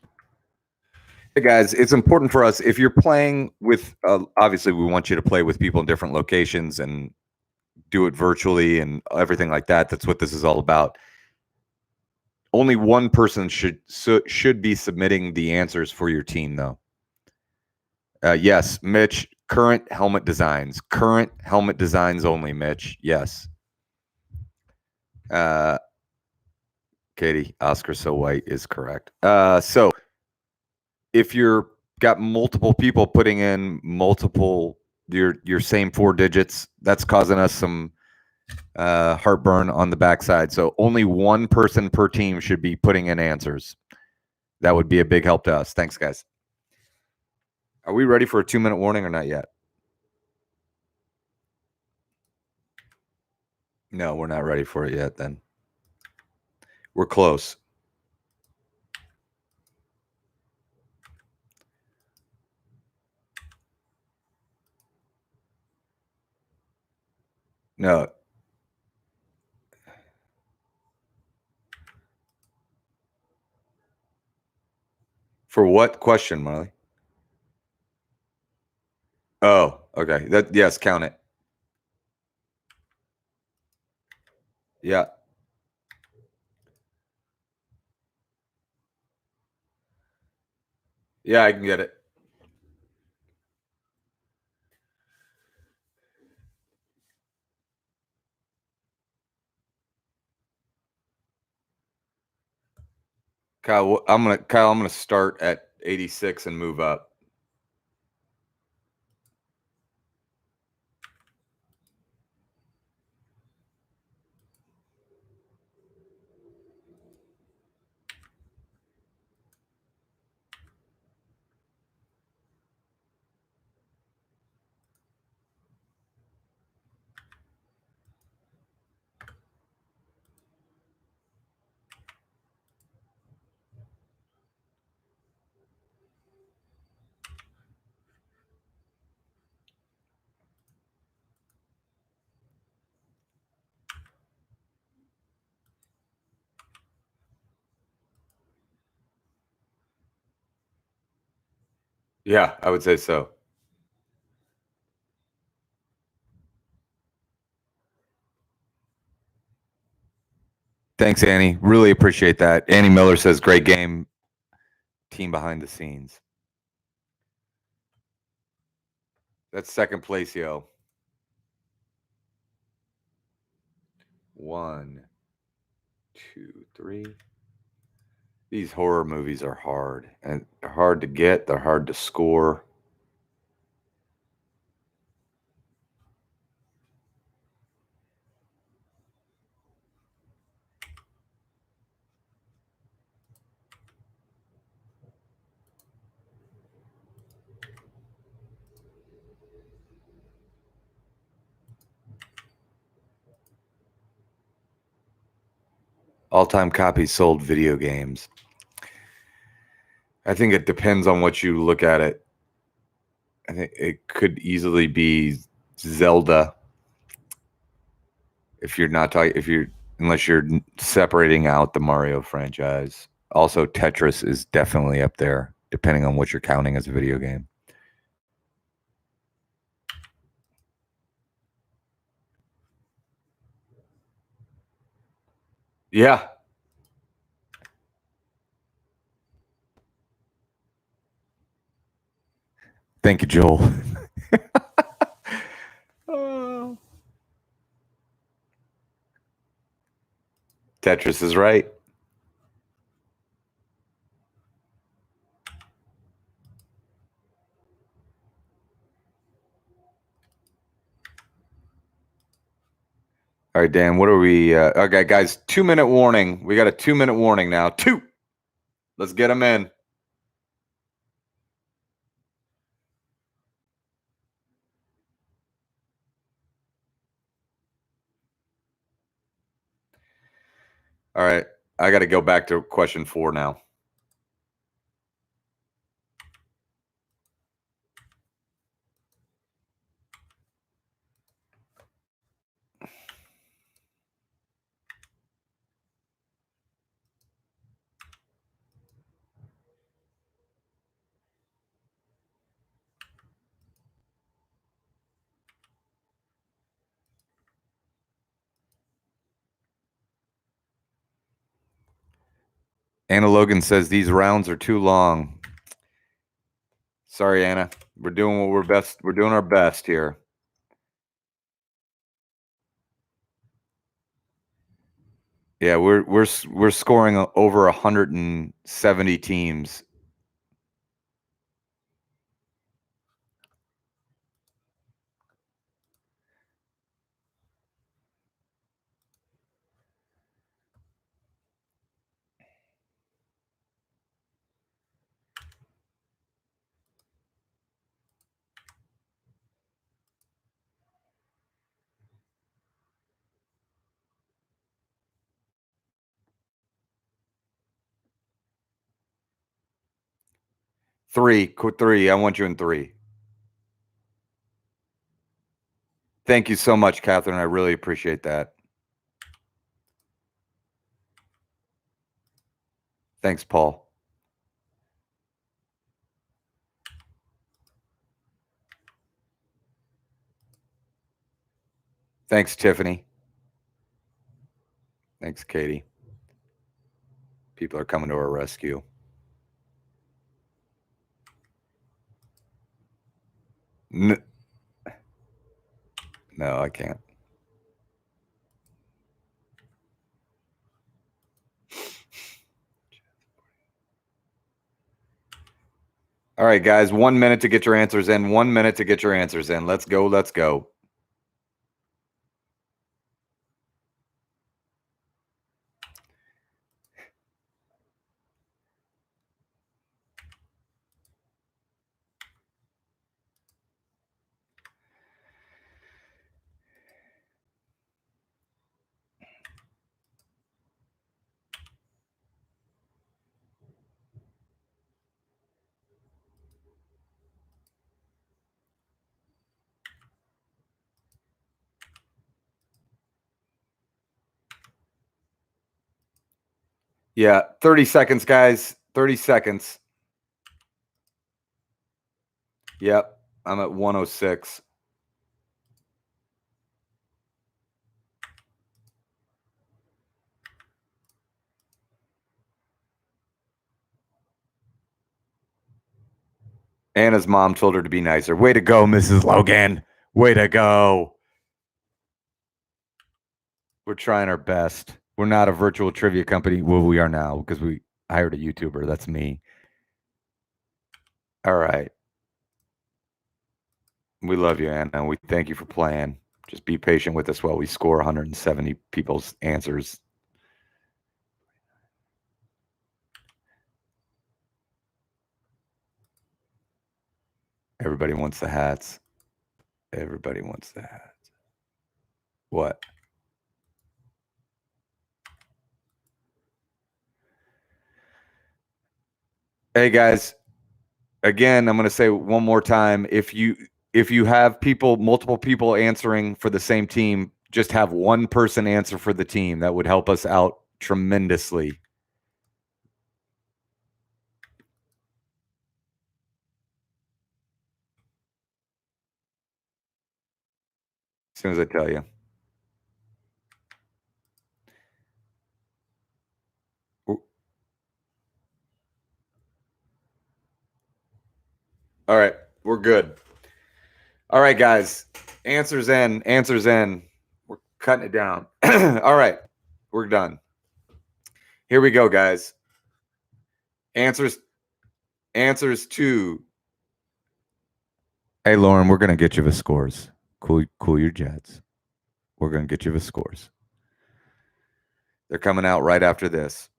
Hey guys, it's important for us if you're playing with. Obviously, we want you to play with people in different locations and do it virtually and everything like that. That's what this is all about. Only one person should be submitting the answers for your team, though. Yes, Mitch. Current helmet designs. Current helmet designs only, Mitch. Yes. Katie, Oscar So White is correct. So if you're got multiple people putting in multiple your same 4 digits, that's causing us some heartburn on the backside. So only one person per team should be putting in answers. That would be a big help to us. Thanks, guys. Are we ready for a 2-minute warning or not yet? No, we're not ready for it yet then. We're close. No. For what question, Marley? Oh, okay. That yes, count it. Yeah. Yeah, I can get it. Kyle, I'm gonna start at 86 and move up. Yeah, I would say so. Thanks, Annie. Really appreciate that. Annie Miller says, great game. Team behind the scenes. That's second place, yo. 1, 2, 3. These horror movies are hard. And they're hard to get. They're hard to score. All-time copies sold video games. I think it depends on what you look at it. I think it could easily be Zelda. If you're not talking, if you're unless you're separating out the Mario franchise. Also, Tetris is definitely up there, depending on what you're counting as a video game. Yeah. Thank you, Joel. Tetris is right. All right, Dan, what are we? Okay, guys, 2-minute warning. We got a 2-minute warning now. 2. Let's get them in. All right. I got to go back to question 4 now. Anna Logan says these rounds are too long. Sorry, Anna. We're doing what we're best. We're doing our best here. Yeah, we're scoring over 170 teams. Three. I want you in 3. Thank you so much, Catherine. I really appreciate that. Thanks, Paul. Thanks, Tiffany. Thanks, Katie. People are coming to our rescue. No, I can't. All right, guys, 1 minute to get your answers in. 1 minute to get your answers in. Let's go. Let's go. Yeah, 30 seconds, guys. 30 seconds. Yep, I'm at 106. Anna's mom told her to be nicer. Way to go, Mrs. Logan. Way to go. We're trying our best. We're not a virtual trivia company. Well, we are now because we hired a YouTuber. That's me. All right. We love you, Anna. We thank you for playing. Just be patient with us while we score 170 people's answers. Everybody wants the hats. Everybody wants the hats. What? Hey, guys. Again, I'm going to say one more time. If you have multiple people answering for the same team, just have one person answer for the team. That would help us out tremendously. As soon as I tell you. All right, we're good. All right, guys. Answers in. We're cutting it down. All right, we're done. Here we go, guys. Answers to. Hey, Lauren, we're gonna get you the scores. Cool your jets. We're gonna get you the scores. They're coming out right after this.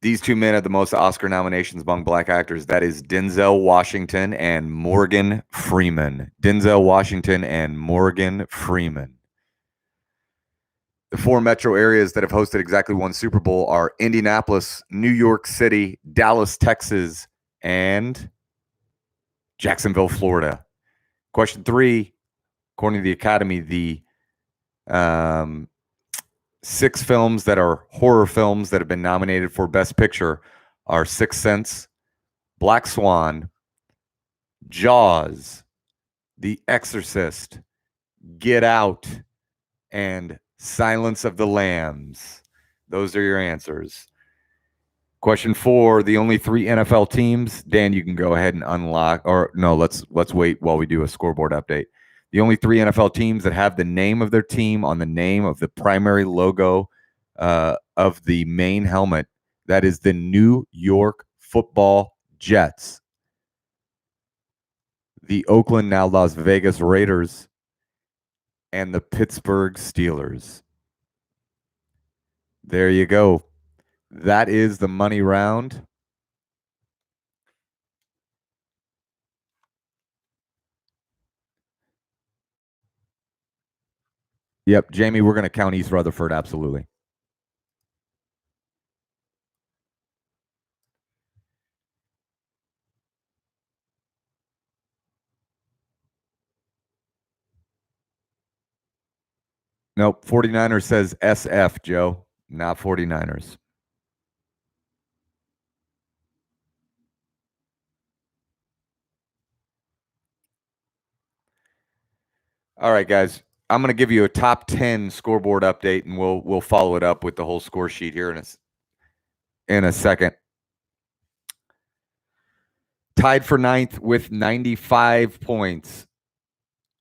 These two men have the most Oscar nominations among black actors. That is Denzel Washington and Morgan Freeman. Denzel Washington and Morgan Freeman. The 4 metro areas that have hosted exactly one Super Bowl are Indianapolis, New York City, Dallas, Texas, and Jacksonville, Florida. Question 3, according to the Academy, the 6 films that are horror films that have been nominated for Best Picture are Sixth Sense, Black Swan, Jaws, The Exorcist, Get Out, and Silence of the Lambs. Those are your answers. Question 4, the only 3 NFL teams. Dan, you can go ahead and unlock, or no, let's wait while we do a scoreboard update. The only 3 NFL teams that have the name of their team on the name of the primary logo of the main helmet. That is the New York Football Jets, the Oakland, now Las Vegas Raiders, and the Pittsburgh Steelers. There you go. That is the money round. Yep, Jamie, we're going to count East Rutherford, absolutely. Nope, 49ers says SF, Joe, not 49ers. All right, guys. I'm going to give you a top 10 scoreboard update, and we'll follow it up with the whole score sheet here in a second. Tied for 9th with 95 points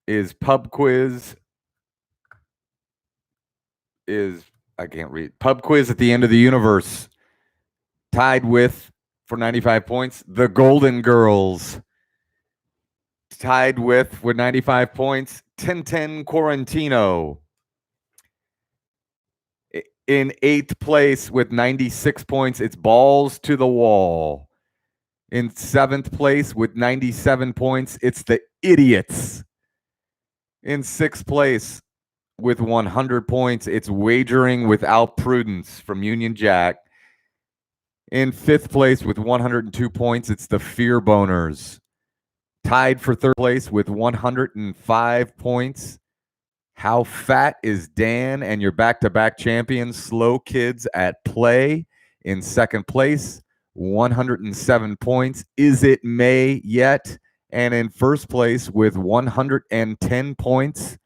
is Pub Quiz. I can't read. Pub Quiz at the End of the Universe. Tied with, for 95 points, the Golden Girls. Tied with 95 points, Tintin Quarantino. In 8th place with 96 points, it's Balls to the Wall. In 7th place with 97 points, it's the Idiots. In 6th place with 100 points, it's Wagering Without Prudence from Union Jack. In 5th place with 102 points, it's the Fear Boners. Tied for 3rd place with 105 points, How Fat is Dan and your back-to-back champions, Slow Kids at Play. In 2nd place, 107 points, Is It May Yet? And in 1st place with 110 points,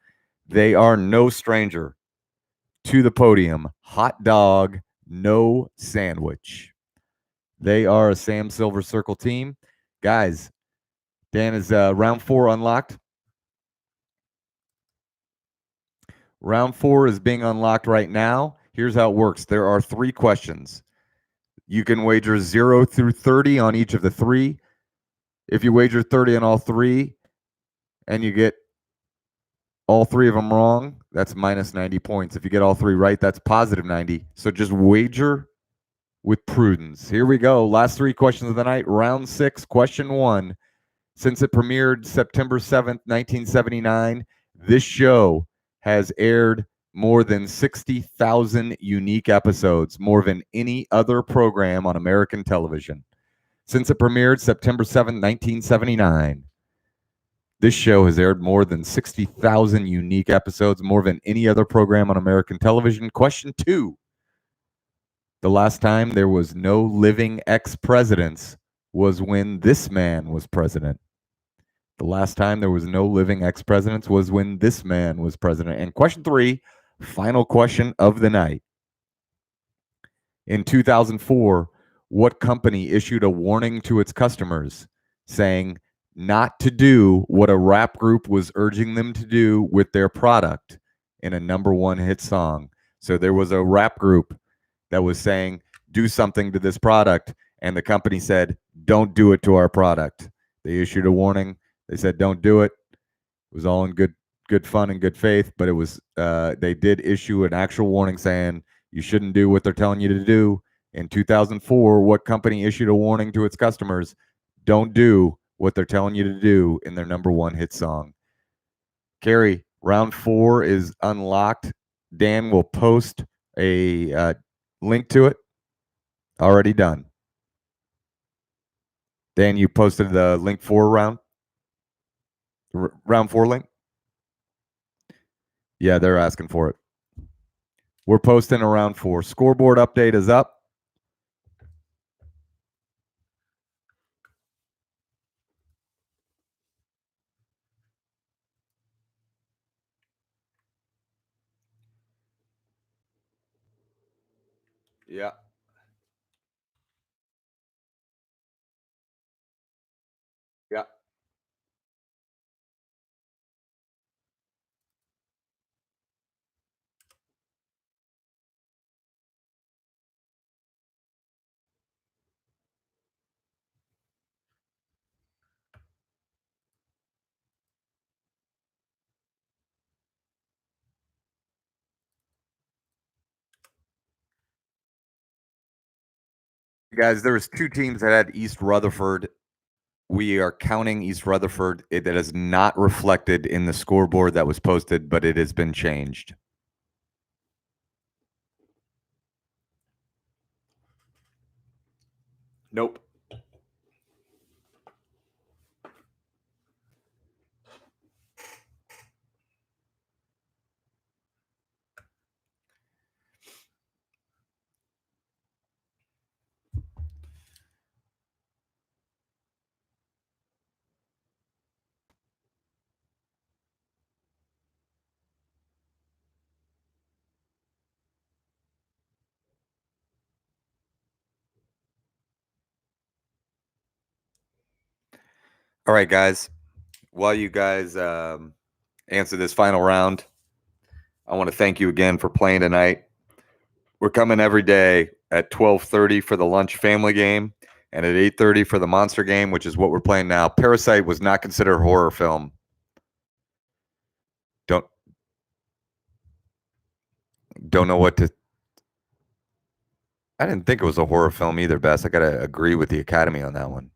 they are no stranger to the podium. Hot Dog, No Sandwich. They are a Sam Silver Circle team. Guys, Dan, is round 4 unlocked? Round 4 is being unlocked right now. Here's how it works. There are 3 questions. You can wager 0 through 30 on each of the 3. If you wager 30 on all 3 and you get all 3 of them wrong, that's minus 90 points. If you get all 3 right, that's positive 90. So just wager with prudence. Here we go. Last 3 questions of the night. Round 6, question 1. Since it premiered September 7th, 1979, this show has aired more than 60,000 unique episodes, more than any other program on American television. Since it premiered September 7th, 1979, This show has aired more than 60,000 unique episodes, more than any other program on American television. Question 2. The last time there was no living ex-presidents was when this man was president. The last time there was no living ex-presidents was when this man was president. And question 3, final question of the night. In 2004, what company issued a warning to its customers saying not to do what a rap group was urging them to do with their product in a #1 hit song? So there was a rap group that was saying, do something to this product, and the company said, don't do it to our product. They issued a warning. They said, don't do it. It was all in good fun and good faith, but it was they did issue an actual warning saying you shouldn't do what they're telling you to do. In 2004, what company issued a warning to its customers? Don't do what they're telling you to do in their #1 hit song. Carrie, round 4 is unlocked. Dan will post a link to it. Already done. Dan, you posted the link for round 4 link? Yeah, they're asking for it. We're posting a round 4. Scoreboard update is up. Yeah. Yeah. Guys, there was 2 teams that had East Rutherford. We are counting East Rutherford. That is not reflected in the scoreboard that was posted, but it has been changed. Nope. All right, guys. While you guys answer this final round, I want to thank you again for playing tonight. We're coming every day at 12:30 for the lunch family game and at 8:30 for the monster game, which is what we're playing now. Parasite was not considered a horror film. Don't know what to. I didn't think it was a horror film either, Bess. I gotta agree with the Academy on that one.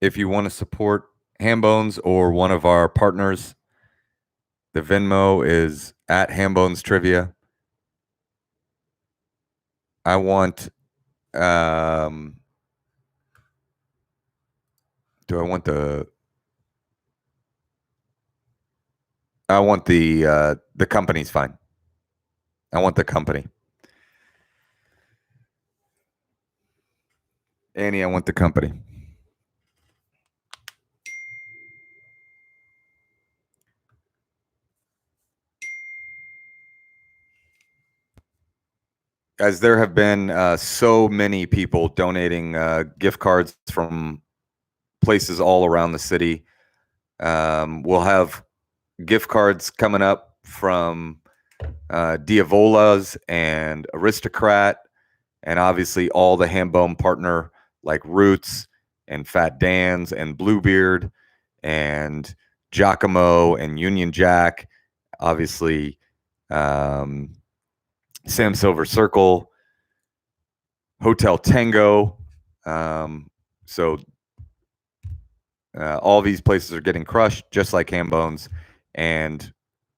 If you want to support Hambones or one of our partners, the Venmo is at Hambones Trivia. I want do I want the company's fine. I want the company. Annie, I want the company. Guys, there have been so many people donating gift cards from places all around the city. We'll have gift cards coming up from Diavola's and Aristocrat, and obviously all the Hambone partner like Roots and Fat Dan's and Bluebeard and Giacomo and Union Jack. Obviously, Sam Silver Circle, Hotel Tango. So all these places are getting crushed, just like Hambones. And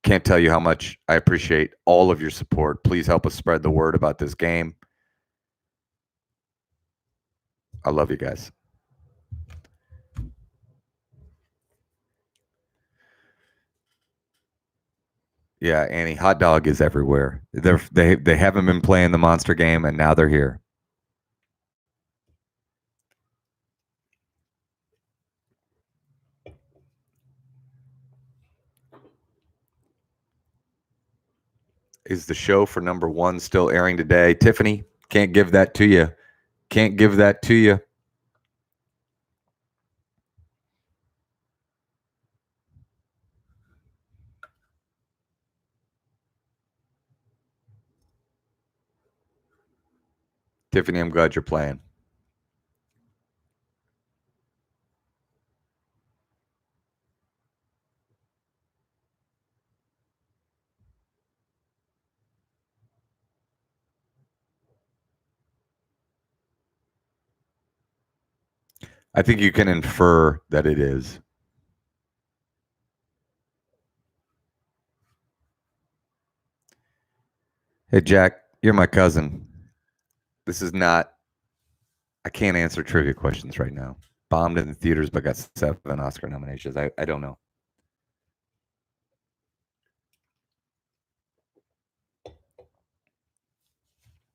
Can't tell you how much I appreciate all of your support. Please help us spread the word about this game. I love you guys. Yeah, Annie, hot dog is everywhere. They haven't been playing the monster game, and now they're here. Is the show for number 1 still airing today? Tiffany, can't give that to you. Can't give that to you. Tiffany, I'm glad you're playing. I think you can infer that it is. Hey, Jack, you're my cousin. This is not, I can't answer trivia questions right now. Bombed in the theaters, but got 7 Oscar nominations. I don't know.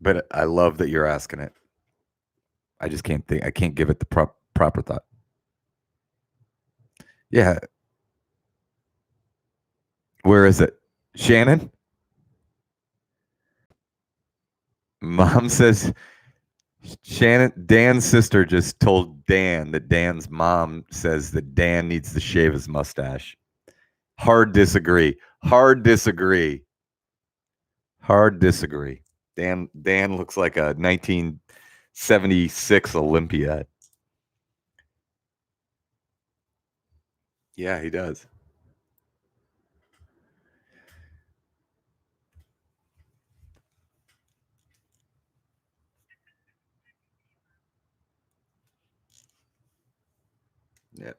But I love that you're asking it. I just can't think. I can't give it the proper thought. Yeah. Where is it? Shannon? Mom says Shannon, Dan's sister just told Dan that Dan's mom says that Dan needs to shave his mustache. Hard disagree. Hard disagree. Hard disagree. Dan looks like a 1976 Olympiad. Yeah, he does. Yeah.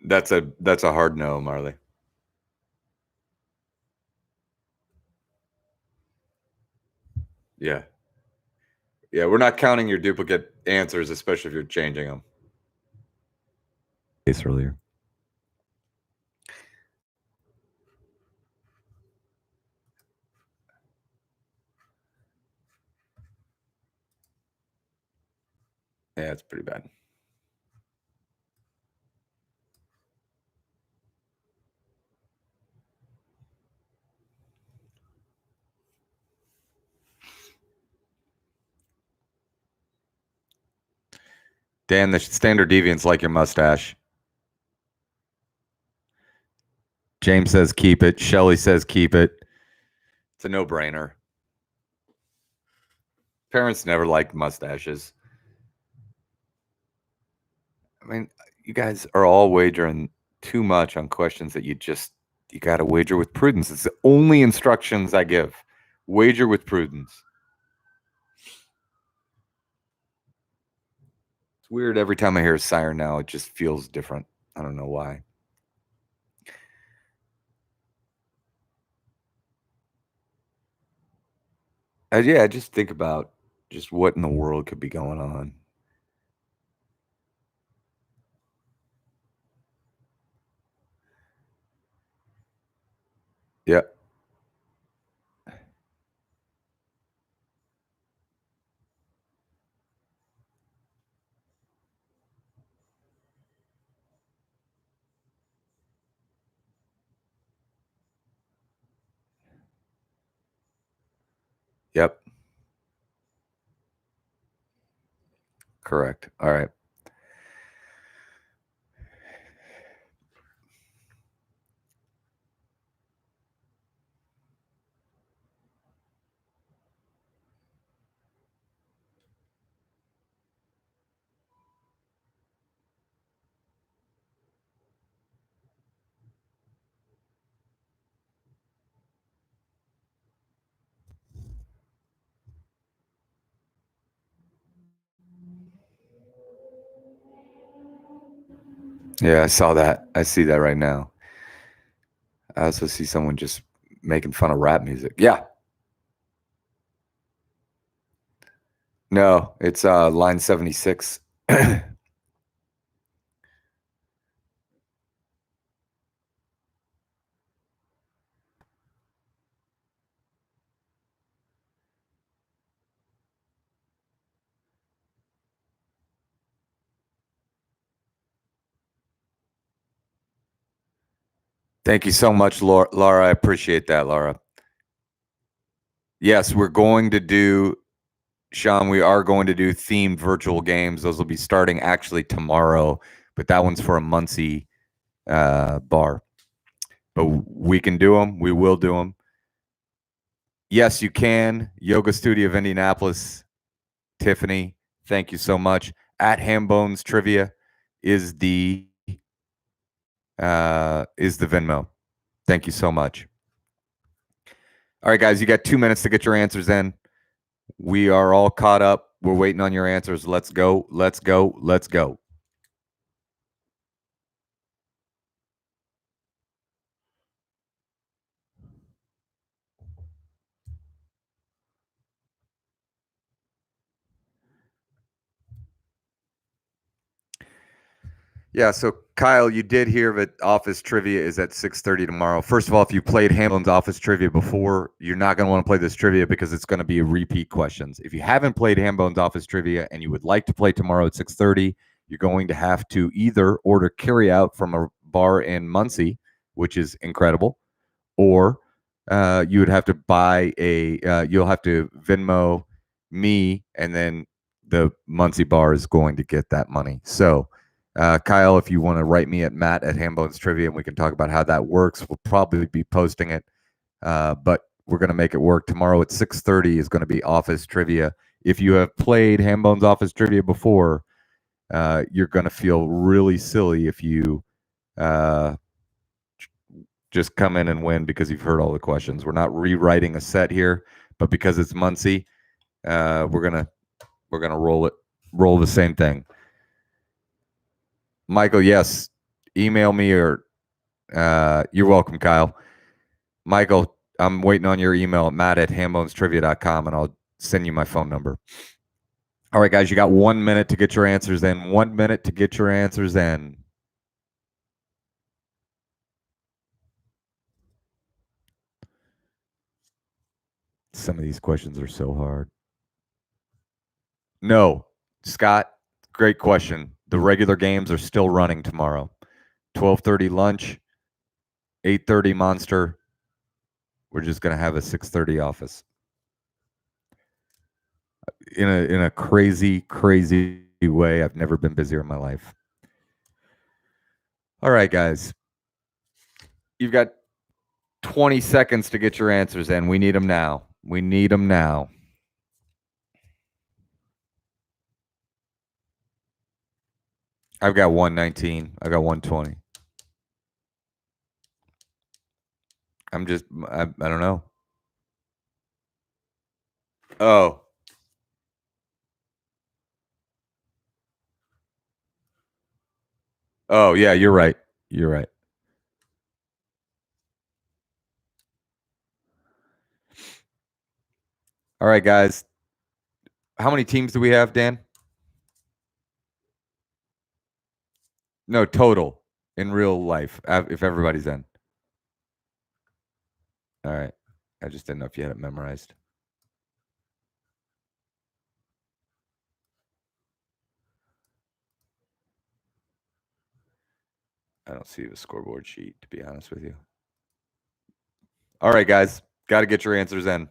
That's a hard no, Marley. Yeah. Yeah, we're not counting your duplicate answers, especially if you're changing them. Case earlier. Yeah, it's pretty bad. Dan, the standard deviant's like your mustache. James says keep it. Shelly says keep it. It's a no-brainer. Parents never liked mustaches. I mean, you guys are all wagering too much on questions that you got to wager with prudence. It's the only instructions I give. Wager with prudence. It's weird. Every time I hear a siren now, it just feels different. I don't know why. Yeah, just think about just what in the world could be going on. Yep. Yep. Correct. All right. Yeah, I saw that. I see that right now. I also see someone just making fun of rap music. Yeah. No, it's line 76. Thank you so much, Laura. I appreciate that, Laura. Yes, we're going to do, Sean, we are going to do themed virtual games. Those will be starting actually tomorrow, but that one's for a Muncie bar. But we can do them. We will do them. Yes, you can. Yoga Studio of Indianapolis. Tiffany, thank you so much. At Hambones Trivia is the Venmo. Thank you so much. All right, guys, you got 2 minutes to get your answers in. We are all caught up. We're waiting on your answers. Let's go. Let's go. Let's go. Yeah, so Kyle, you did hear that Office Trivia is at 6:30 tomorrow. First of all, if you played Hamlin's Office Trivia before, you're not going to want to play this trivia because it's going to be repeat questions. If you haven't played Hambone's Office Trivia and you would like to play tomorrow at 6:30, you're going to have to either order carryout from a bar in Muncie, which is incredible, or you would have to buy you'll have to Venmo me, and then the Muncie bar is going to get that money. So Kyle, if you want to write me at Matt@Hambones Trivia, and we can talk about how that works. We'll probably be posting it, but we're going to make it work. Tomorrow at 6:30 is going to be Office Trivia. If you have played Hambones Office Trivia before, you're going to feel really silly if you just come in and win because you've heard all the questions. We're not rewriting a set here, but because it's Muncie, we're gonna roll the same thing. Michael, yes, email me or you're welcome, Kyle. Michael, I'm waiting on your email at matt@hambonestrivia.com, and I'll send you my phone number. All right, guys, you got 1 minute to get your answers in. 1 minute to get your answers in. Some of these questions are so hard. No, Scott, great question. The regular games are still running tomorrow. 12:30 lunch, 8:30 Monster. We're just going to have a 6:30 office. In a crazy way. I've never been busier in my life. All right, guys. You've got 20 seconds to get your answers in. We need them now. We need them now. I've got 119. I got 120. I don't know. Oh. Oh, yeah, you're right. You're right. All right, guys. How many teams do we have, Dan? No, total in real life, if everybody's in. All right. I just didn't know if you had it memorized. I don't see the scoreboard sheet, to be honest with you. All right, guys. Got to get your answers in.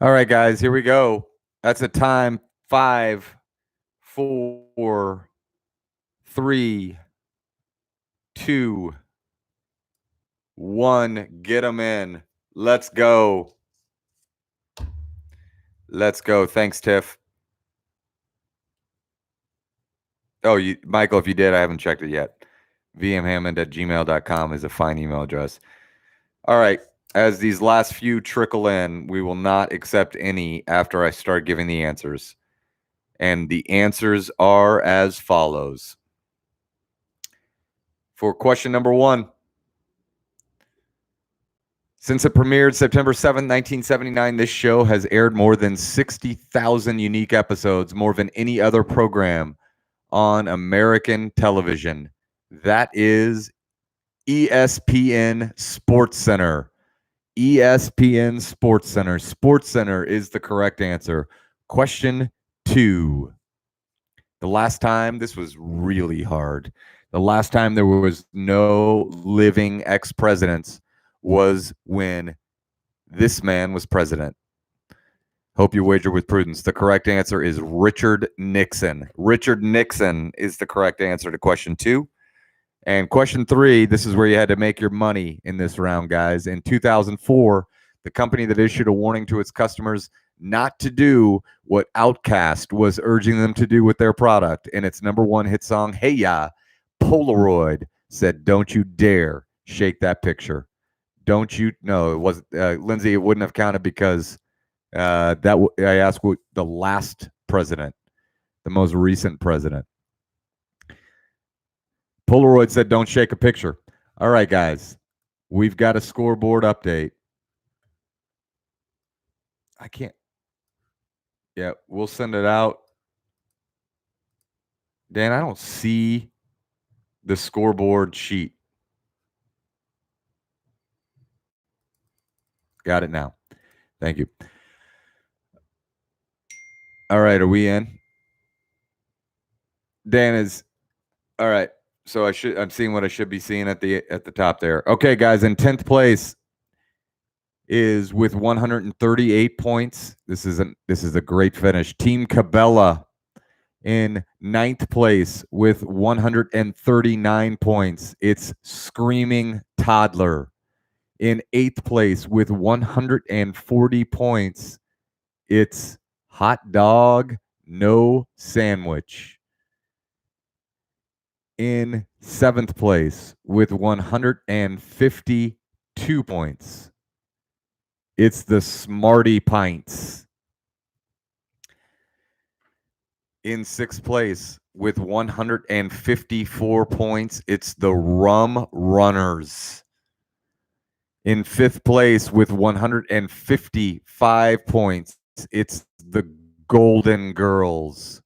All right, guys, here we go. That's a time. 5, 4, 3, 2, 1. Get them in. Let's go. Let's go. Thanks, Tiff. Oh, Michael, if you did, I haven't checked it yet. vmhammond@gmail.com is a fine email address. All right. As these last few trickle in, we will not accept any after I start giving the answers. And the answers are as follows. For question number 1, since it premiered September 7th, 1979, this show has aired more than 60,000 unique episodes, more than any other program on American television. That is ESPN SportsCenter. ESPN SportsCenter. SportsCenter is the correct answer. Question 2. The last time, this was really hard. The last time there was no living ex-presidents was when this man was president. Hope you wager with prudence. The correct answer is Richard Nixon. Richard Nixon is the correct answer to question 2. And question 3, this is where you had to make your money in this round, guys. In 2004, the company that issued a warning to its customers not to do what Outkast was urging them to do with their product in its #1 hit song, Hey Ya, Polaroid said, don't you dare shake that picture. Don't you? No, it wasn't. Lindsay, it wouldn't have counted because I asked what the last president, the most recent president. Polaroid said, don't shake a picture. All right, guys, we've got a scoreboard update. I can't. Yeah, we'll send it out. Dan, I don't see the scoreboard sheet. Got it now. Thank you. All right, are we in? Dan is all right. So I'm seeing what I should be seeing at the top there. Okay, guys, in 10th place is with 138 points. This is a great finish. Team Cabela in 9th place with 139 points. It's Screaming Toddler. In 8th place with 140 points. It's Hot Dog No Sandwich. In 7th place with 152 points. It's the Smarty Pints. In 6th place with 154 points, it's the Rum Runners. In 5th place with 155 points, it's the Golden Girls.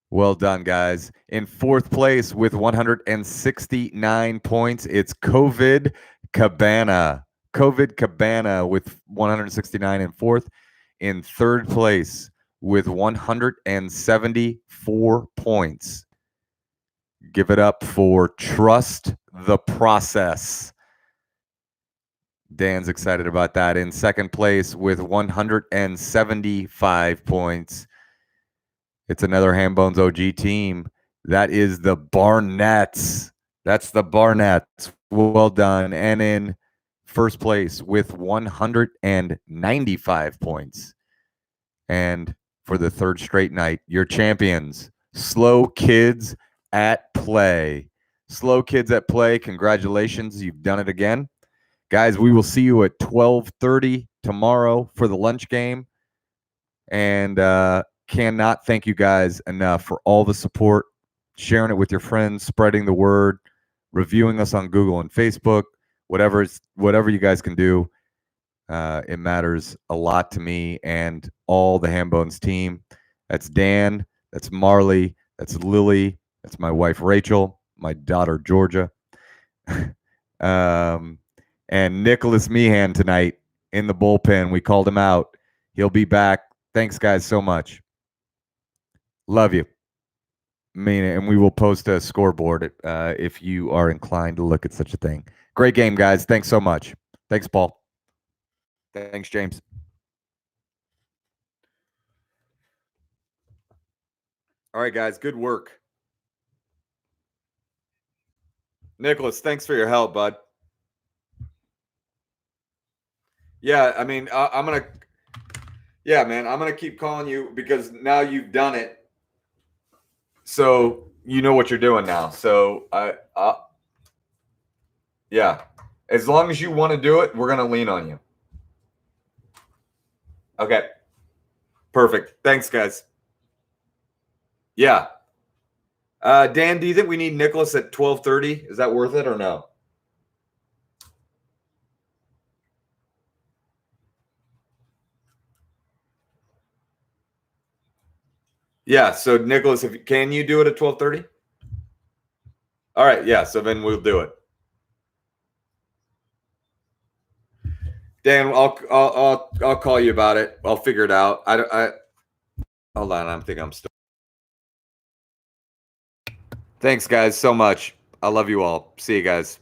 Well done, guys. In 4th place with 169 points, it's COVID Cabana. COVID Cabana with 169 in 4th. In 3rd place with 174 points. Give it up for Trust the Process. Dan's excited about that. In 2nd place with 175 points. It's another Hambones OG team. That is the Barnetts. That's the Barnetts. Well done. And in 1st place with 195 points. And for the 3rd straight night, your champions, Slow Kids at Play. Slow Kids at Play, congratulations. You've done it again. Guys, we will see you at 12:30 tomorrow for the lunch game. And cannot thank you guys enough for all the support, sharing it with your friends, spreading the word, reviewing us on Google and Facebook, whatever you guys can do. It matters a lot to me and all the Hambones team. That's Dan, that's Marley, that's Lily, that's my wife Rachel, my daughter Georgia, and Nicholas Meehan tonight in the bullpen. We called him out. He'll be back. Thanks, guys, so much. Love you. Mean it. And we will post a scoreboard if you are inclined to look at such a thing. Great game, guys. Thanks so much. Thanks, Paul. Thanks, James. All right, guys. Good work. Nicholas, thanks for your help, bud. Yeah, I mean, I'm gonna. Yeah, man, I'm gonna keep calling you because now you've done it. So you know what you're doing now. So yeah, as long as you want to do it, we're gonna lean on you. Okay, perfect. Thanks, guys. Yeah. Dan, do you think we need Nicholas at 12:30? Is that worth it or no? Yeah. So Nicholas, can you do it at 12:30? All right. Yeah. So then we'll do it. Dan, I'll call you about it. I'll figure it out. I hold on. I'm thinking I'm still. Thanks, guys, so much. I love you all. See you guys.